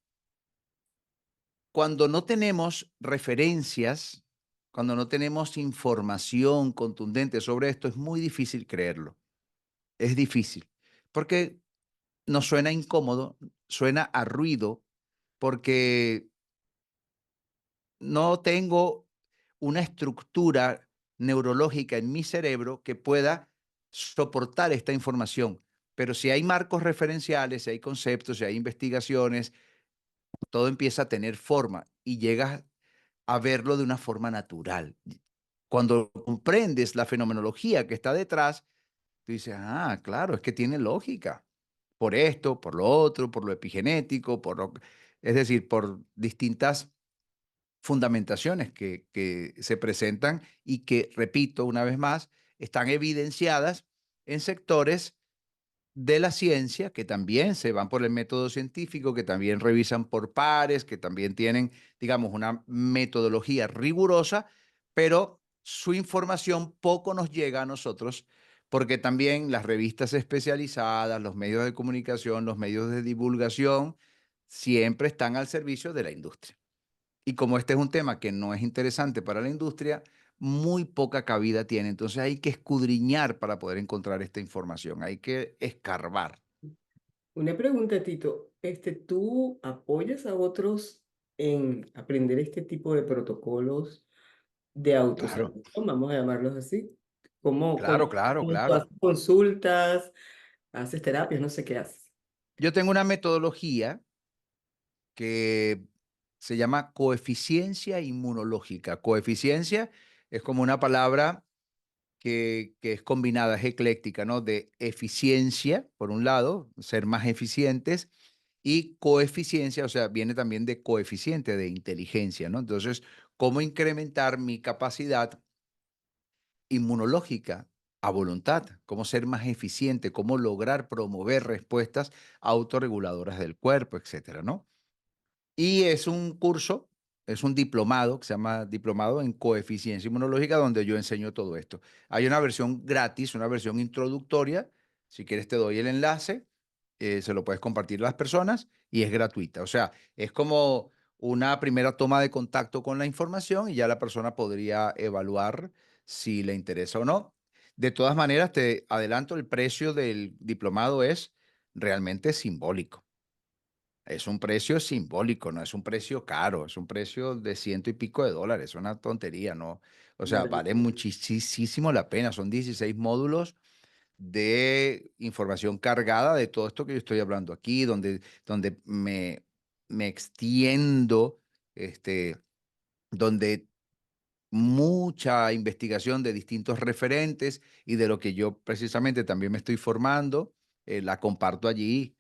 cuando no tenemos referencias, cuando no tenemos información contundente sobre esto, es muy difícil creerlo. Es difícil, porque nos suena incómodo, suena a ruido, porque no tengo una estructura neurológica en mi cerebro que pueda soportar esta información. Pero si hay marcos referenciales, si hay conceptos, si hay investigaciones, todo empieza a tener forma y llegas a verlo de una forma natural. Cuando comprendes la fenomenología que está detrás, tú dices, ah, claro, es que tiene lógica. Por esto, por lo otro, por lo epigenético, es decir, por distintas fundamentaciones que se presentan y que, repito una vez más, están evidenciadas en sectores de la ciencia que también se van por el método científico, que también revisan por pares, que también tienen, digamos, una metodología rigurosa, pero su información poco nos llega a nosotros porque también las revistas especializadas, los medios de comunicación, los medios de divulgación, siempre están al servicio de la industria. Y como este es un tema que no es interesante para la industria, muy poca cabida tiene. Entonces hay que escudriñar para poder encontrar esta información, hay que escarbar. Una pregunta, Tito. ¿Tú apoyas a otros en aprender este tipo de protocolos de Claro, autosanación? Vamos a llamarlos así. ¿Cómo, claro, cómo, claro, cómo tú claro. haces consultas, haces terapias, no sé qué haces? Yo tengo una metodología que se llama coeficiencia inmunológica. Coeficiencia es como una palabra que es combinada, es ecléctica, ¿no? De eficiencia, por un lado, ser más eficientes, y coeficiencia, o sea, viene también de coeficiente de inteligencia, ¿no? Entonces, ¿cómo incrementar mi capacidad inmunológica a voluntad? ¿Cómo ser más eficiente? ¿Cómo lograr promover respuestas autorreguladoras del cuerpo, etcétera, ¿no? Y es un curso, es un diplomado que se llama Diplomado en Coeficiencia Inmunológica, donde yo enseño todo esto. Hay una versión gratis, una versión introductoria. Si quieres, te doy el enlace, se lo puedes compartir a las personas y es gratuita. O sea, es como una primera toma de contacto con la información y ya la persona podría evaluar si le interesa o no. De todas maneras, te adelanto, el precio del diplomado es realmente simbólico. Es un precio simbólico, no es un precio caro, es un precio de ciento y pico de dólares, es una tontería, ¿no? O sea, vale Maravilloso. muchísimo la pena. Son 16 módulos de información cargada de todo esto que yo estoy hablando aquí, donde me extiendo, donde mucha investigación de distintos referentes y de lo que yo precisamente también me estoy formando, la comparto allí.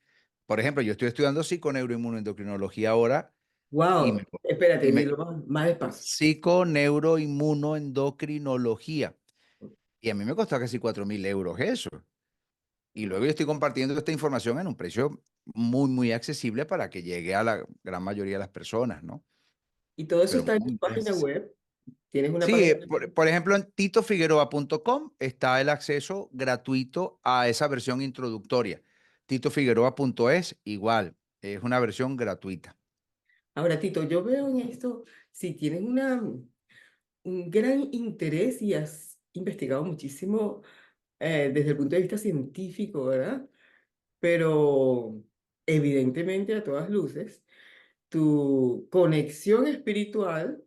Por ejemplo, yo estoy estudiando psiconeuroinmunoendocrinología ahora y, Wow, espérate, y me, dilo más despacio. psiconeuroinmunoendocrinología. Y a mí me costó casi 4.000 euros eso. Y luego yo estoy compartiendo esta información en un precio muy, muy accesible para que llegue a la gran mayoría de las personas, ¿no? Y todo eso Pero está en tu muy bien página accesible. web. ¿Tienes una Sí, página? por ejemplo, en titofigueroa.com está el acceso gratuito a esa versión introductoria. Titofigueroa.es igual, es una versión gratuita. Ahora, Tito, yo veo en esto, si tienes un gran interés y has investigado muchísimo desde el punto de vista científico, ¿verdad? Pero evidentemente a todas luces, tu conexión espiritual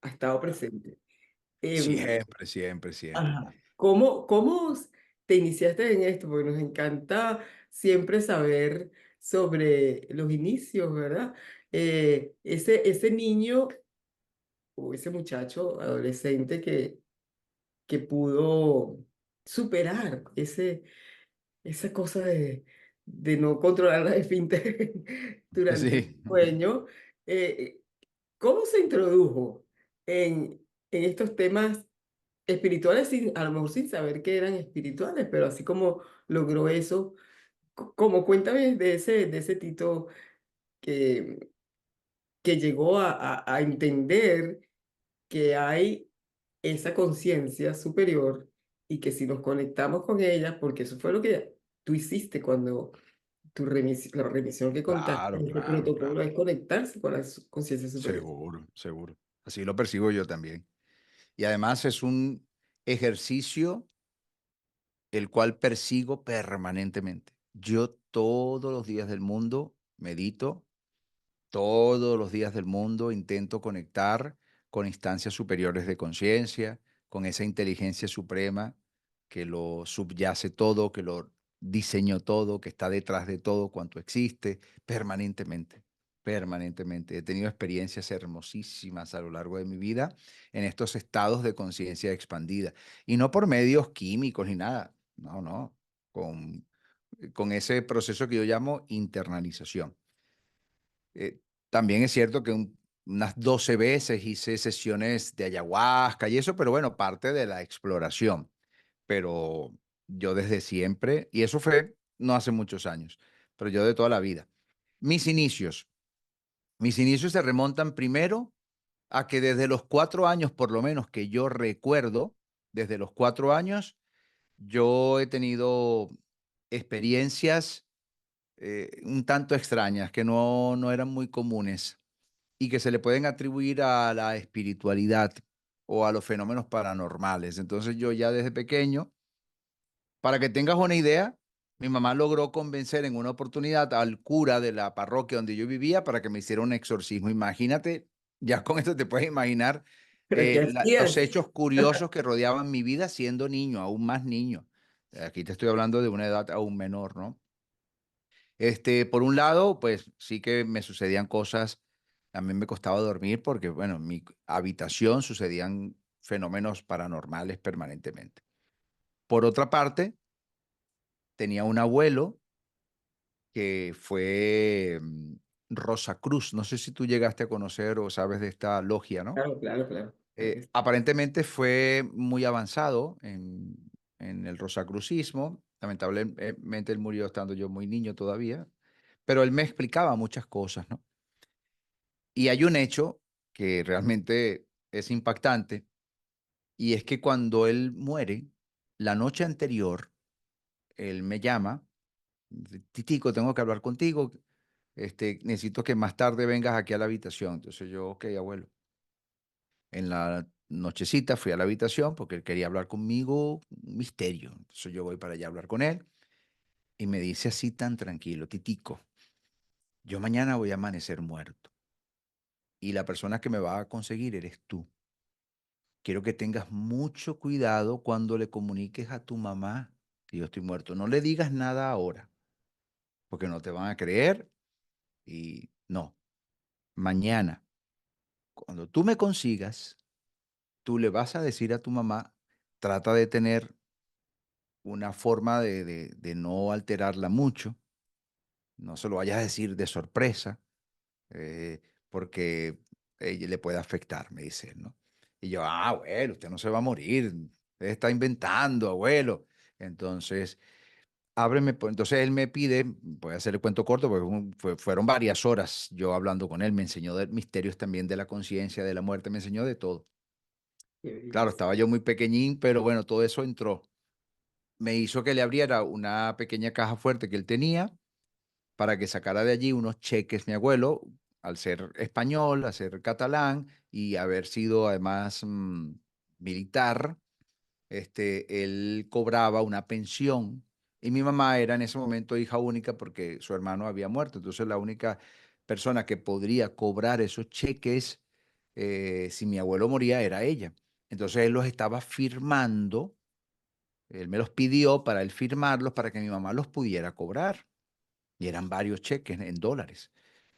ha estado presente. Em, Siempre, siempre, siempre. Ajá. ¿Cómo te iniciaste en esto? Porque nos encanta siempre saber sobre los inicios, ¿verdad? Ese niño o ese muchacho adolescente que pudo superar esa cosa de no controlar la esfínter durante el Sí. sueño. ¿Cómo se introdujo? en estos temas espirituales, a lo mejor sin saber que eran espirituales, pero así como logró eso, como cuéntame de ese Tito que, que llegó a entender que hay esa conciencia superior y que si nos conectamos con ella, porque eso fue lo que tú hiciste cuando la remisión que contaste, Claro, ese claro, protocolo claro. es conectarse con la conciencia superior. Seguro, seguro. Así lo percibo yo también. Y además es un ejercicio el cual persigo permanentemente. Yo todos los días del mundo medito, todos los días del mundo intento conectar con instancias superiores de conciencia, con esa inteligencia suprema que lo subyace todo, que lo diseñó todo, que está detrás de todo cuanto existe, permanentemente, permanentemente. He tenido experiencias hermosísimas a lo largo de mi vida en estos estados de conciencia expandida. Y no por medios químicos ni nada, no, no, con ese proceso que yo llamo internalización. Eh, También es cierto que unas 12 veces hice sesiones de ayahuasca y eso, pero bueno, parte de la exploración. Pero yo desde siempre, y eso fue no hace muchos años, pero yo de toda la vida. Mis inicios, mis inicios se remontan primero a que desde los 4 años, por lo menos que yo recuerdo, desde los 4 años, yo he tenido experiencias un tanto extrañas que no eran muy comunes y que se le pueden atribuir a la espiritualidad o a los fenómenos paranormales. Entonces yo ya desde pequeño, para que tengas una idea, mi mamá logró convencer en una oportunidad al cura de la parroquia donde yo vivía para que me hiciera un exorcismo. Imagínate, ya con esto te puedes imaginar ¿Pero qué los hacías? hechos curiosos que rodeaban mi vida siendo niño, aún más niño. Aquí te estoy hablando de una edad aún menor, ¿no? Por un lado, pues sí que me sucedían cosas, a mí me costaba dormir porque, bueno, en mi habitación sucedían fenómenos paranormales permanentemente. Por otra parte, tenía un abuelo que fue Rosa Cruz. No sé si tú llegaste a conocer o sabes de esta logia, ¿no? Claro, claro, claro. Claro que sí. Aparentemente fue muy avanzado en el rosacrucismo. Lamentablemente él murió estando yo muy niño todavía, pero él me explicaba muchas cosas, ¿no? Y hay un hecho que realmente es impactante, y es que cuando él muere, la noche anterior, él me llama, dice, Titico, tengo que hablar contigo, necesito que más tarde vengas aquí a la habitación. Entonces yo, ok, abuelo. En la nochecita fui a la habitación porque él quería hablar conmigo, un misterio. Entonces yo voy para allá a hablar con él y me dice así tan tranquilo, Titico, yo mañana voy a amanecer muerto y la persona que me va a conseguir eres tú. Quiero que tengas mucho cuidado cuando le comuniques a tu mamá que yo estoy muerto. No le digas nada ahora, porque no te van a creer y no. Mañana, cuando tú me consigas, tú le vas a decir a tu mamá, trata de tener una forma de no alterarla mucho, no se lo vayas a decir de sorpresa, eh, porque ella le puede afectar, me dice él, ¿no? Y yo, abuelo, usted no se va a morir, usted está inventando, abuelo. Entonces, ábreme, pues, entonces él me pide, voy a hacer el cuento corto, porque fueron varias horas yo hablando con él, me enseñó de misterios también de la conciencia, de la muerte, me enseñó de todo. Qué Claro, belleza. estaba yo muy pequeñín, pero bueno, todo eso entró. Me hizo que le abriera una pequeña caja fuerte que él tenía para que sacara de allí unos cheques, mi abuelo, al ser español, al ser catalán y haber sido además militar, él cobraba una pensión y mi mamá era en ese momento hija única porque su hermano había muerto. Entonces la única persona que podría cobrar esos cheques si mi abuelo moría era ella. Entonces él los estaba firmando, él me los pidió para él firmarlos para que mi mamá los pudiera cobrar. Y eran varios cheques en dólares.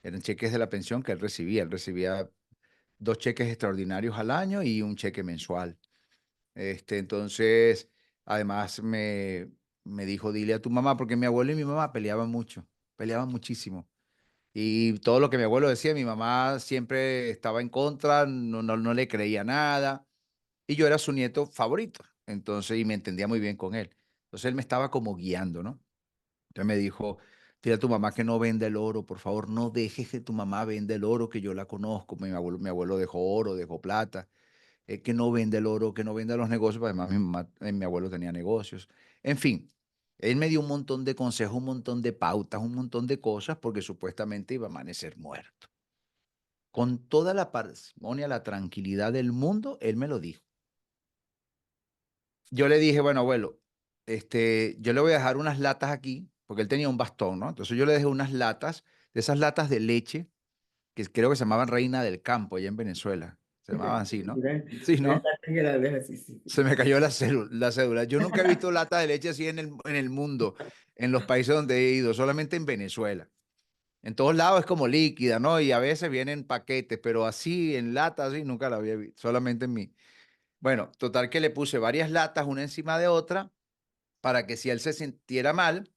Eran cheques de la pensión que él recibía. Él recibía 2 cheques extraordinarios al año y un cheque mensual. Entonces, además me dijo, dile a tu mamá, porque mi abuelo y mi mamá peleaban mucho, peleaban muchísimo. Y todo lo que mi abuelo decía, mi mamá siempre estaba en contra, no le creía nada. Y yo era su nieto favorito. Entonces, y me entendía muy bien con él. Entonces él me estaba como guiando, ¿no? Entonces me dijo, dile a tu mamá que no venda el oro, por favor, no dejes que tu mamá venda el oro, que yo la conozco. Mi abuelo dejó oro, dejó plata, que no venda el oro, que no venda los negocios, porque además mi abuelo tenía negocios. En fin, él me dio un montón de consejos, un montón de pautas, un montón de cosas, porque supuestamente iba a amanecer muerto. Con toda la parsimonia, la tranquilidad del mundo, él me lo dijo. Yo le dije, bueno, abuelo, yo le voy a dejar unas latas aquí, porque él tenía un bastón, ¿no? Entonces yo le dejé unas latas, de esas latas de leche, que creo que se llamaban Reina del Campo, allá en Venezuela. Se llamaban así, ¿no? Eran, Sí, eran ¿no? latas grandes así, sí, Se sí. me cayó la cédula. Yo nunca he visto lata de leche así en el mundo, en los países donde he ido, solamente en Venezuela. En todos lados es como líquida, ¿no? Y a veces vienen paquetes, pero así, en lata, así, nunca la había visto, solamente en mí. Bueno, total que le puse varias latas, una encima de otra, para que si él se sintiera mal,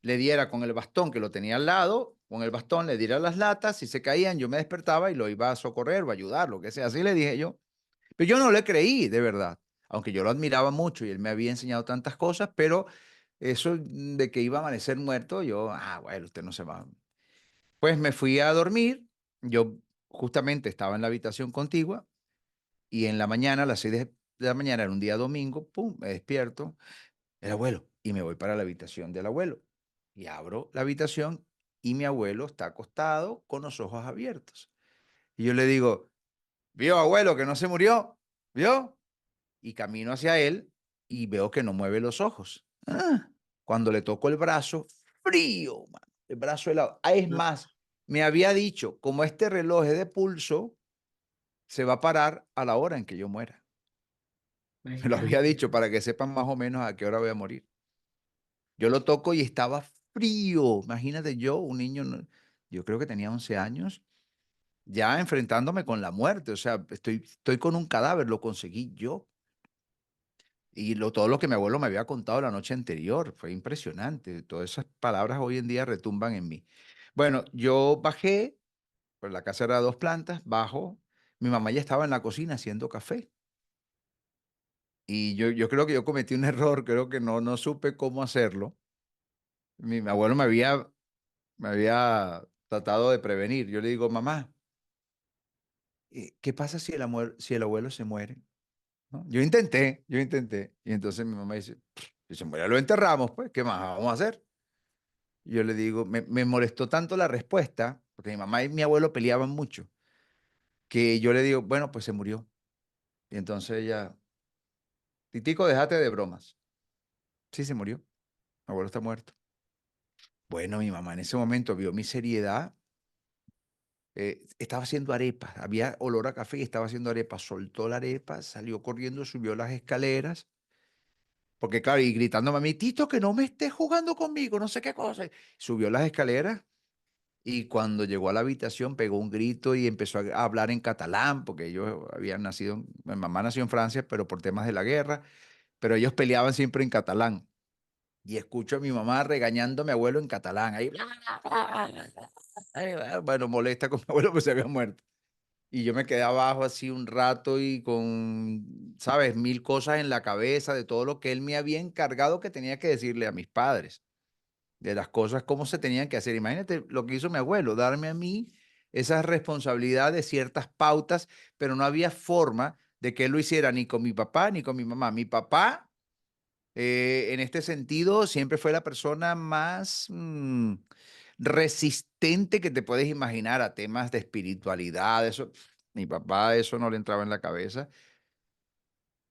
le diera con el bastón que lo tenía al lado, con el bastón le diera las latas, si se caían, yo me despertaba y lo iba a socorrer o ayudar, lo que sea. Así le dije yo. Pero yo no le creí, de verdad, aunque yo lo admiraba mucho y él me había enseñado tantas cosas, pero eso de que iba a amanecer muerto, yo, bueno, usted no se va. Pues me fui a dormir, yo justamente estaba en la habitación contigua y en la mañana, a las 6 de la mañana, era un día domingo, pum, me despierto, el abuelo, y me voy para la habitación del abuelo. Y abro la habitación y mi abuelo está acostado con los ojos abiertos. Y yo le digo, ¿vio, abuelo, que no se murió? ¿Vio? Y camino hacia él y veo que no mueve los ojos. Cuando le toco el brazo, frío, mano, el brazo helado. Es más, me había dicho, como este reloj es de pulso, se va a parar a la hora en que yo muera. Me lo había Imagínate. dicho para que sepan más o menos a qué hora voy a morir. Yo lo toco y estaba frío. Imagínate yo, un niño, yo creo que tenía 11 años, ya enfrentándome con la muerte. O sea, estoy con un cadáver, lo conseguí yo. Y todo lo que mi abuelo me había contado la noche anterior, fue impresionante. Todas esas palabras hoy en día retumban en mí. Bueno, yo bajé, pues la casa era de 2 plantas, bajo, mi mamá ya estaba en la cocina haciendo café. Y yo creo que yo cometí un error, creo que no supe cómo hacerlo. Mi abuelo me había tratado de prevenir. Yo le digo, mamá, ¿qué pasa si el abuelo se muere? ¿No? Yo intenté. Y entonces mi mamá dice, si se muere lo enterramos, pues, ¿qué más vamos a hacer? Yo le digo, me molestó tanto la respuesta, porque mi mamá y mi abuelo peleaban mucho, que yo le digo, bueno, pues se murió. Y entonces ella, Titico, déjate de bromas. Sí, se murió. Mi abuelo está muerto. Bueno, mi mamá en ese momento vio mi seriedad. Estaba haciendo arepas, había olor a café y estaba haciendo arepas. Soltó la arepa, salió corriendo, subió las escaleras, porque claro, y gritándome a mí, Tito, que no me estés jugando conmigo, no sé qué cosa. Subió las escaleras. Y cuando llegó a la habitación pegó un grito y empezó a hablar en catalán, porque ellos habían nacido, mi mamá nació en Francia, pero por temas de la guerra, pero ellos peleaban siempre en catalán. Y escucho a mi mamá regañando a mi abuelo en catalán, ahí, bla, bla, bla, bla, bla. Bueno, molesta con mi abuelo, pues se había muerto. Y yo me quedé abajo así un rato y con, sabes, mil cosas en la cabeza de todo lo que él me había encargado que tenía que decirle a mis padres de las cosas, cómo se tenían que hacer. Imagínate lo que hizo mi abuelo, darme a mí esas responsabilidades, ciertas pautas, pero no había forma de que él lo hiciera ni con mi papá ni con mi mamá. Mi papá, en este sentido, siempre fue la persona más resistente que te puedes imaginar a temas de espiritualidad. Eso, mi papá, eso no le entraba en la cabeza.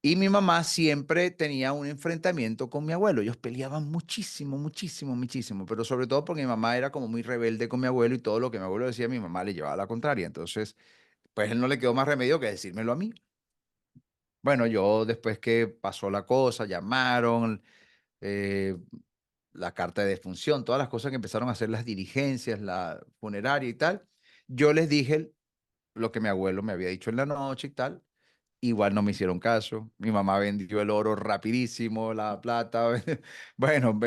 Y mi mamá siempre tenía un enfrentamiento con mi abuelo. Ellos peleaban muchísimo, muchísimo, muchísimo, pero sobre todo porque mi mamá era como muy rebelde con mi abuelo y todo lo que mi abuelo decía, mi mamá le llevaba a la contraria. Entonces, pues él no le quedó más remedio que decírmelo a mí. Bueno, yo después que pasó la cosa, llamaron, eh, la carta de defunción, todas las cosas que empezaron a hacer las diligencias, la funeraria y tal, yo les dije lo que mi abuelo me había dicho en la noche y tal. Igual no me hicieron caso. Mi mamá vendió el oro rapidísimo, la plata. Bueno,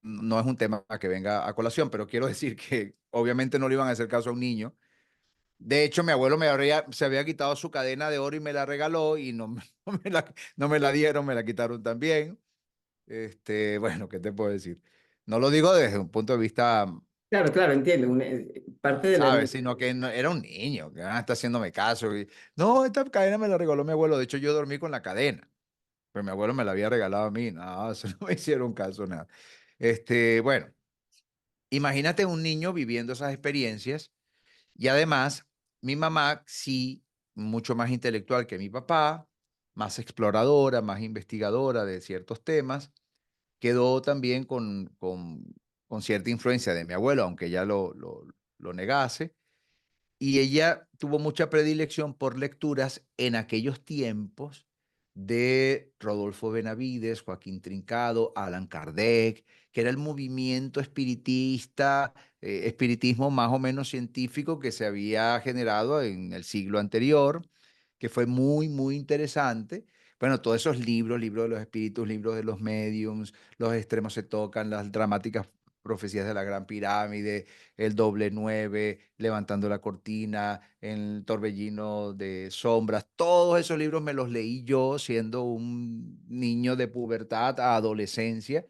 no es un tema que venga a colación, pero quiero decir que obviamente no le iban a hacer caso a un niño. De hecho, mi abuelo se había quitado su cadena de oro y me la regaló y no me la dieron, me la quitaron también. Bueno, ¿qué te puedo decir? No lo digo desde un punto de vista, Claro, claro, entiendo. Parte de la ¿sabes? Sino que era un niño que está haciéndome caso. No, esta cadena me la regaló mi abuelo. De hecho, yo dormí con la cadena, pero mi abuelo me la había regalado a mí. No, eso no me hicieron caso, nada. Bueno, imagínate un niño viviendo esas experiencias y además mi mamá sí, mucho más intelectual que mi papá, más exploradora, más investigadora de ciertos temas, quedó también con cierta influencia de mi abuelo, aunque ya lo negase, y ella tuvo mucha predilección por lecturas en aquellos tiempos de Rodolfo Benavides, Joaquín Trincado, Allan Kardec, que era el movimiento espiritista, espiritismo más o menos científico que se había generado en el siglo anterior, que fue muy, muy interesante. Bueno, todos esos libros, libros de los espíritus, libros de los mediums, los extremos se tocan, las dramáticas profecías de la Gran Pirámide, el doble nueve, levantando la cortina, el torbellino de sombras, todos esos libros me los leí yo siendo un niño de pubertad a adolescencia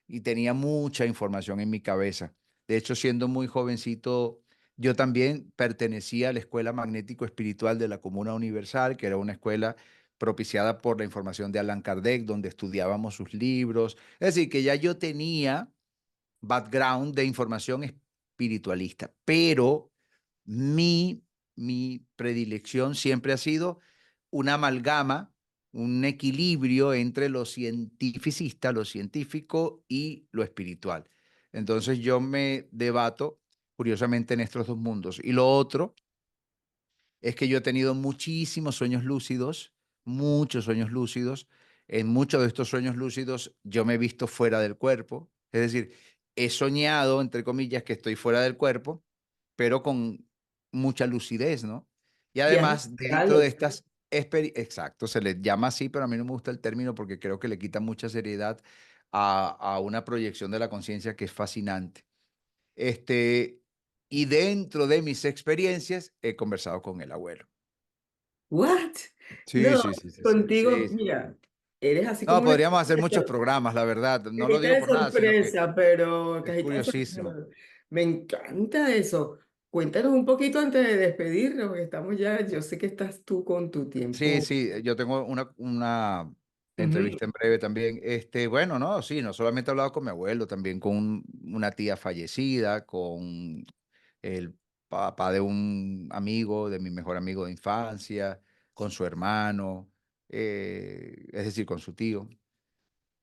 y tenía mucha información en mi cabeza. De hecho, siendo muy jovencito, yo también pertenecía a la Escuela Magnético Espiritual de la Comuna Universal, que era una escuela propiciada por la información de Allan Kardec, donde estudiábamos sus libros. Es decir, que ya yo tenía background de información espiritualista, pero mi, mi predilección siempre ha sido una amalgama, un equilibrio entre lo cientificista, lo científico y lo espiritual. Entonces yo me debato curiosamente en estos dos mundos. Y lo otro es que yo he tenido muchísimos sueños lúcidos, muchos sueños lúcidos. En muchos de estos sueños lúcidos yo me he visto fuera del cuerpo, es decir, he soñado, entre comillas, que estoy fuera del cuerpo, pero con mucha lucidez, ¿no? Y Y has además, dentro de estado, estas exacto, se le llama así, pero a mí no me gusta el término porque creo que le quita mucha seriedad a una proyección de la conciencia que es fascinante. Este, y dentro de mis experiencias he conversado con el abuelo. ¿what? Sí, No, sí, sí, sí, sí, contigo, sí, sí. mira, eres así No, como una podríamos hacer muchos programas, la verdad. No lo cajita digo de por nada, sino que sorpresa, pero es cajita de curiosísimo. sorpresa. Me encanta eso. Cuéntanos un poquito antes de despedirnos, porque estamos ya, yo sé que estás tú con tu Sí, tiempo. sí, yo tengo una Ujú. entrevista en breve también. Bueno, no, sí, no solamente he hablado con mi abuelo, también con una tía fallecida, con el papá de un amigo, de mi mejor amigo de infancia, con su hermano, es decir, con su tío.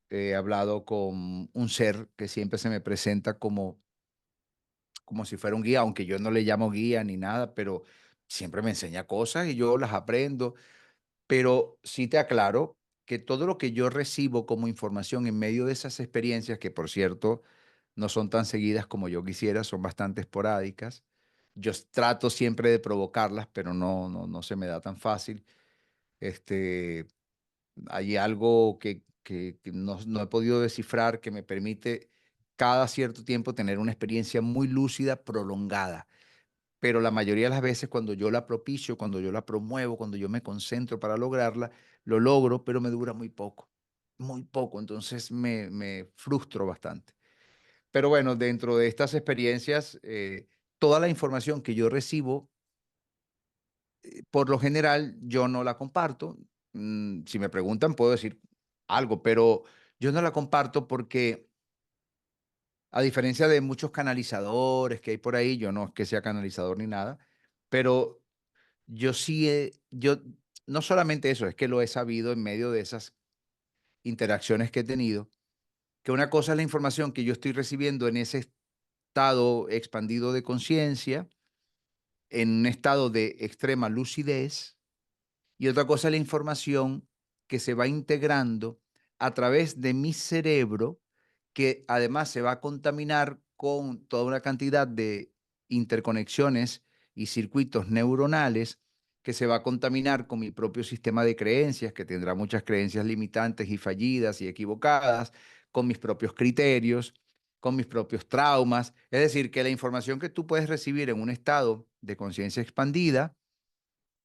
He hablado con un ser que siempre se me presenta como si fuera un guía, aunque yo no le llamo guía ni nada, pero siempre me enseña cosas y yo las aprendo. Pero sí te aclaro que todo lo que yo recibo como información en medio de esas experiencias, que por cierto no son tan seguidas como yo quisiera, son bastante esporádicas. Yo trato siempre de provocarlas, pero no se me da tan fácil. Este, Hay algo que no he podido descifrar que me permite cada cierto tiempo tener una experiencia muy lúcida, prolongada. Pero la mayoría de las veces cuando yo la propicio, cuando yo la promuevo, cuando yo me concentro para lograrla, lo logro, pero me dura muy poco, muy poco. Entonces me frustro bastante. Pero bueno, dentro de estas experiencias, toda la información que yo recibo, por lo general, yo no la comparto. Si me preguntan, puedo decir algo, pero yo no la comparto porque, a diferencia de muchos canalizadores que hay por ahí, yo no es que sea canalizador ni nada, pero yo sí, yo no solamente eso, es que lo he sabido en medio de esas interacciones que he tenido, que una cosa es la información que yo estoy recibiendo en ese estado expandido de conciencia, en un estado de extrema lucidez, y otra cosa es la información que se va integrando a través de mi cerebro, que además se va a contaminar con toda una cantidad de interconexiones y circuitos neuronales, que se va a contaminar con mi propio sistema de creencias, que tendrá muchas creencias limitantes y fallidas y equivocadas, con mis propios criterios, con mis propios traumas. Es decir, que la información que tú puedes recibir en un estado de conciencia expandida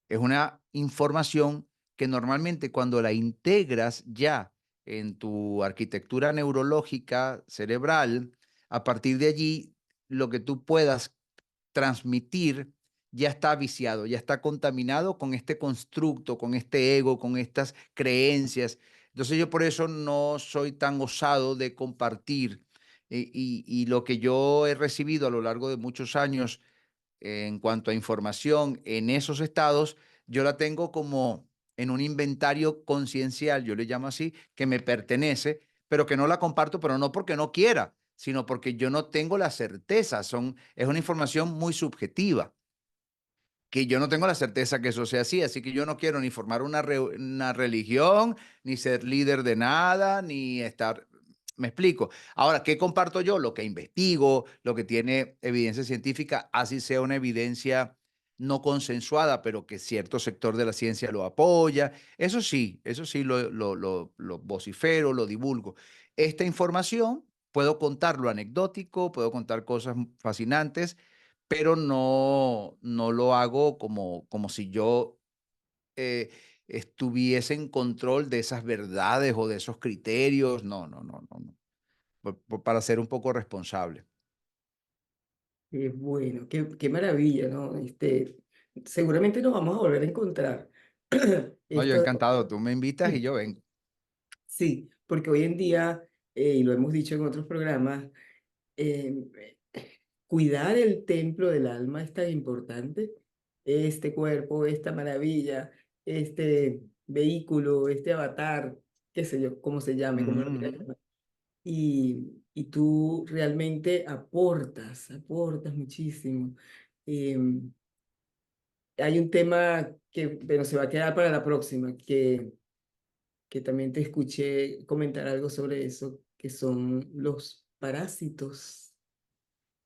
es una información que normalmente cuando la integras ya en tu arquitectura neurológica cerebral, a partir de allí, lo que tú puedas transmitir ya está viciado, ya está contaminado con este constructo, con este ego, con estas creencias. Entonces yo por eso no soy tan osado de compartir y lo que yo he recibido a lo largo de muchos años en cuanto a información en esos estados, yo la tengo como en un inventario conciencial, yo le llamo así, que me pertenece, pero que no la comparto, pero no porque no quiera, sino porque yo no tengo la certeza. Es una información muy subjetiva, que yo no tengo la certeza que eso sea así que yo no quiero ni formar una religión, ni ser líder de nada, ni estar. Me explico. Ahora, ¿qué comparto yo? Lo que investigo, lo que tiene evidencia científica, así sea una evidencia no consensuada, pero que cierto sector de la ciencia lo apoya. Eso sí lo vocifero, lo divulgo. Esta información puedo contar lo anecdótico, puedo contar cosas fascinantes, pero no lo hago como si yo eh, estuviese en control de esas verdades o de esos criterios. No. Para ser un poco responsable. Qué bueno, qué maravilla, ¿no? Seguramente nos vamos a volver a encontrar. No, yo Esto, encantado. Tú me invitas y yo vengo. sí, porque hoy en día, y lo hemos dicho en otros programas, eh, cuidar el templo del alma es tan importante. Este cuerpo, esta maravilla, este vehículo, este avatar, qué sé yo, cómo se llame, Ujú, cómo lo quieras ujú. llamar. Y tú realmente aportas muchísimo. Em, Hay un tema que, pero se va a quedar para la próxima, que también te escuché comentar algo sobre eso, que son los parásitos,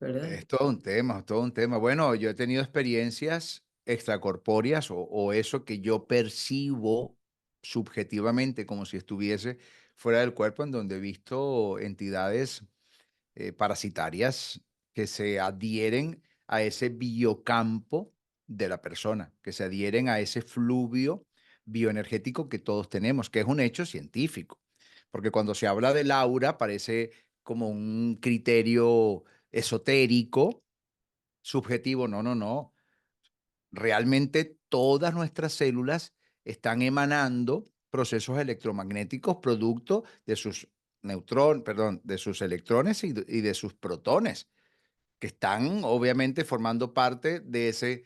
¿verdad? Es todo un tema, es todo un tema. Bueno, yo he tenido experiencias extracorpóreas o eso que yo percibo subjetivamente como si estuviese fuera del cuerpo, en donde he visto entidades parasitarias que se adhieren a ese biocampo de la persona, que se adhieren a ese fluvio bioenergético que todos tenemos, que es un hecho científico. Porque cuando se habla del aura parece como un criterio esotérico, subjetivo. No. Realmente todas nuestras células están emanando procesos electromagnéticos producto de sus de sus electrones y de sus protones, que están obviamente formando parte de ese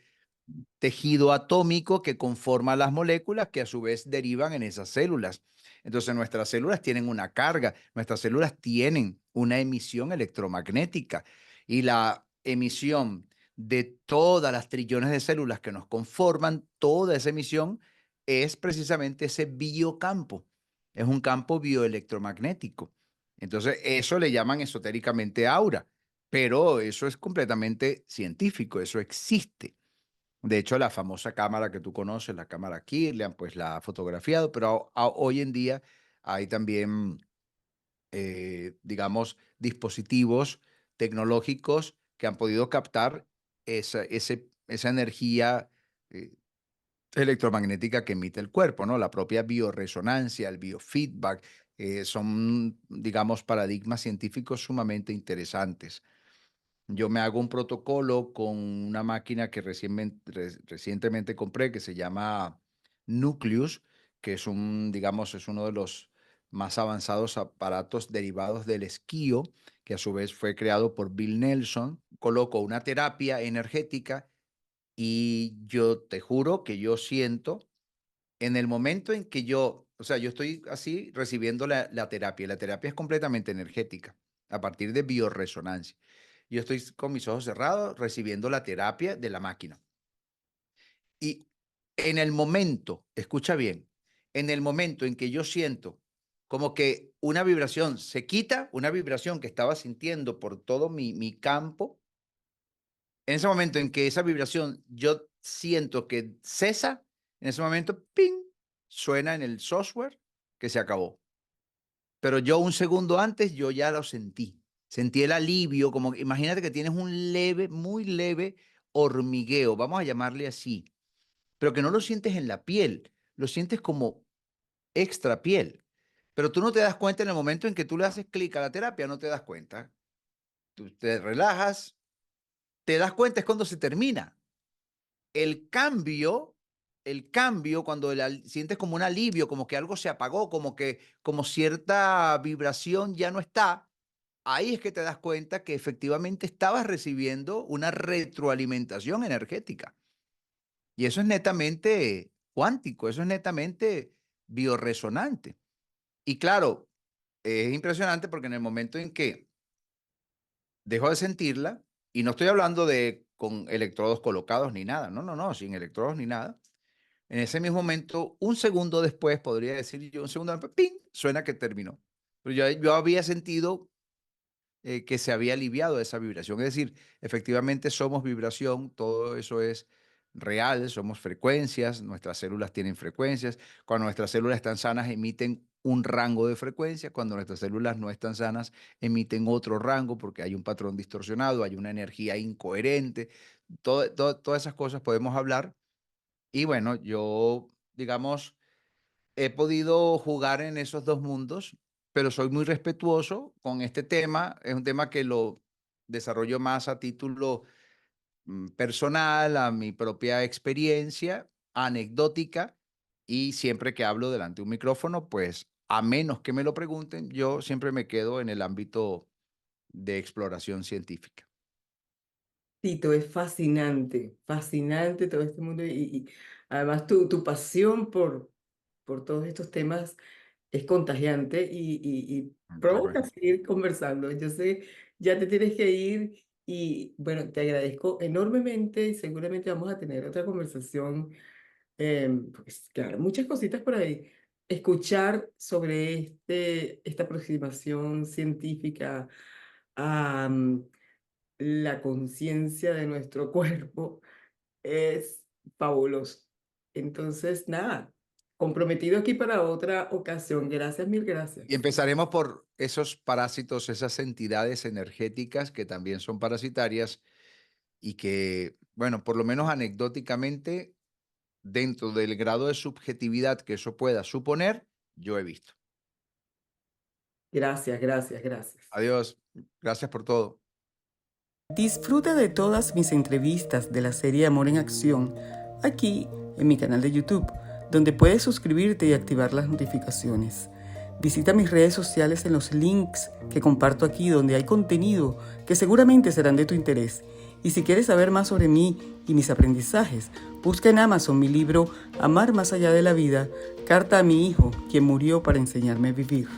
tejido atómico que conforma las moléculas que a su vez derivan en esas células. Entonces nuestras células tienen una carga, nuestras células tienen una emisión electromagnética y la emisión de todas las trillones de células que nos conforman, toda esa emisión es precisamente ese biocampo, es un campo bioelectromagnético. Entonces eso le llaman esotéricamente aura, pero eso es completamente científico, eso existe. De hecho, la famosa cámara que tú conoces, la cámara Kirlian, pues la ha fotografiado, pero hoy en día hay también, digamos, dispositivos tecnológicos que han podido captar esa energía eh, electromagnética que emite el cuerpo, ¿no? La propia bioresonancia, el biofeedback, son, digamos, paradigmas científicos sumamente interesantes. Yo me hago un protocolo con una máquina que recientemente compré que se llama Nucleus, que es digamos, es uno de los más avanzados aparatos derivados del esquío, que a su vez fue creado por Bill Nelson. Coloco una terapia energética y yo te juro que yo siento en el momento en que o sea, yo estoy así recibiendo la terapia. La terapia es completamente energética, a partir de bioresonancia. Yo estoy con mis ojos cerrados recibiendo la terapia de la máquina. Y en el momento, escucha bien, en el momento en que yo siento como que una vibración se quita, una vibración que estaba sintiendo por todo mi campo, en ese momento en que esa vibración yo siento que cesa, en ese momento, ping, suena en el software que se acabó. pero yo un segundo antes, yo ya lo sentí. Sentí el alivio, como que imagínate que tienes un leve, muy leve hormigueo, vamos a llamarle así, pero que no lo sientes en la piel, lo sientes como extra piel. Pero tú no te das cuenta en el momento en que tú le haces clic a la terapia, no te das cuenta. Tú te relajas, te das cuenta es cuando se termina. El cambio, el cambio cuando sientes como un alivio, como que algo se apagó, como cierta vibración ya no está, ahí es que te das cuenta que efectivamente estabas recibiendo una retroalimentación energética. Y eso es netamente cuántico, eso es netamente biorresonante. Y claro, es impresionante porque en el momento en que dejo de sentirla, y no estoy hablando de con electrodos colocados ni nada, no, no, no, sin electrodos ni nada. En ese mismo momento, un segundo después, podría decir yo, un segundo después, ¡ping! Suena que terminó. Pero yo había sentido que se había aliviado esa vibración. Es decir, efectivamente somos vibración, todo eso es real, somos frecuencias, nuestras células tienen frecuencias. Cuando nuestras células están sanas, emiten un rango de frecuencia. Cuando nuestras células no están sanas, emiten otro rango porque hay un patrón distorsionado, hay una energía incoherente. Todas esas cosas podemos hablar. Y bueno, yo, digamos, he podido jugar en esos 2 mundos, pero soy muy respetuoso con este tema. Es un tema que lo desarrollo más a título, personal, a mi propia experiencia, anecdótica, y siempre que hablo delante de un micrófono, pues, a menos que me lo pregunten, yo siempre me quedo en el ámbito de exploración científica. Tito, es fascinante, fascinante todo este mundo y además tu pasión por todos estos temas es contagiante y Qué provoca bueno. seguir conversando. Yo sé, ya te tienes que ir y bueno, te agradezco enormemente y seguramente vamos a tener otra conversación, pues claro, muchas cositas por ahí. Escuchar sobre esta aproximación científica a la conciencia de nuestro cuerpo es fabuloso. Entonces, nada, comprometido aquí para otra ocasión. Gracias, mil Y gracias. empezaremos por esos parásitos, esas entidades energéticas que también son parasitarias y que, bueno, por lo menos anecdóticamente, dentro del grado de subjetividad que eso pueda suponer, yo he visto. Gracias, gracias, gracias. Adiós. Gracias por todo. Disfruta de todas mis entrevistas de la serie Amor en Acción aquí en mi canal de YouTube, donde puedes suscribirte y activar las notificaciones. Visita mis redes sociales en los links que comparto aquí, donde hay contenido que seguramente serán de tu interés. Y si quieres saber más sobre mí y mis aprendizajes, busca en Amazon mi libro Amar más allá de la vida, carta a mi hijo, quien murió para enseñarme a vivir.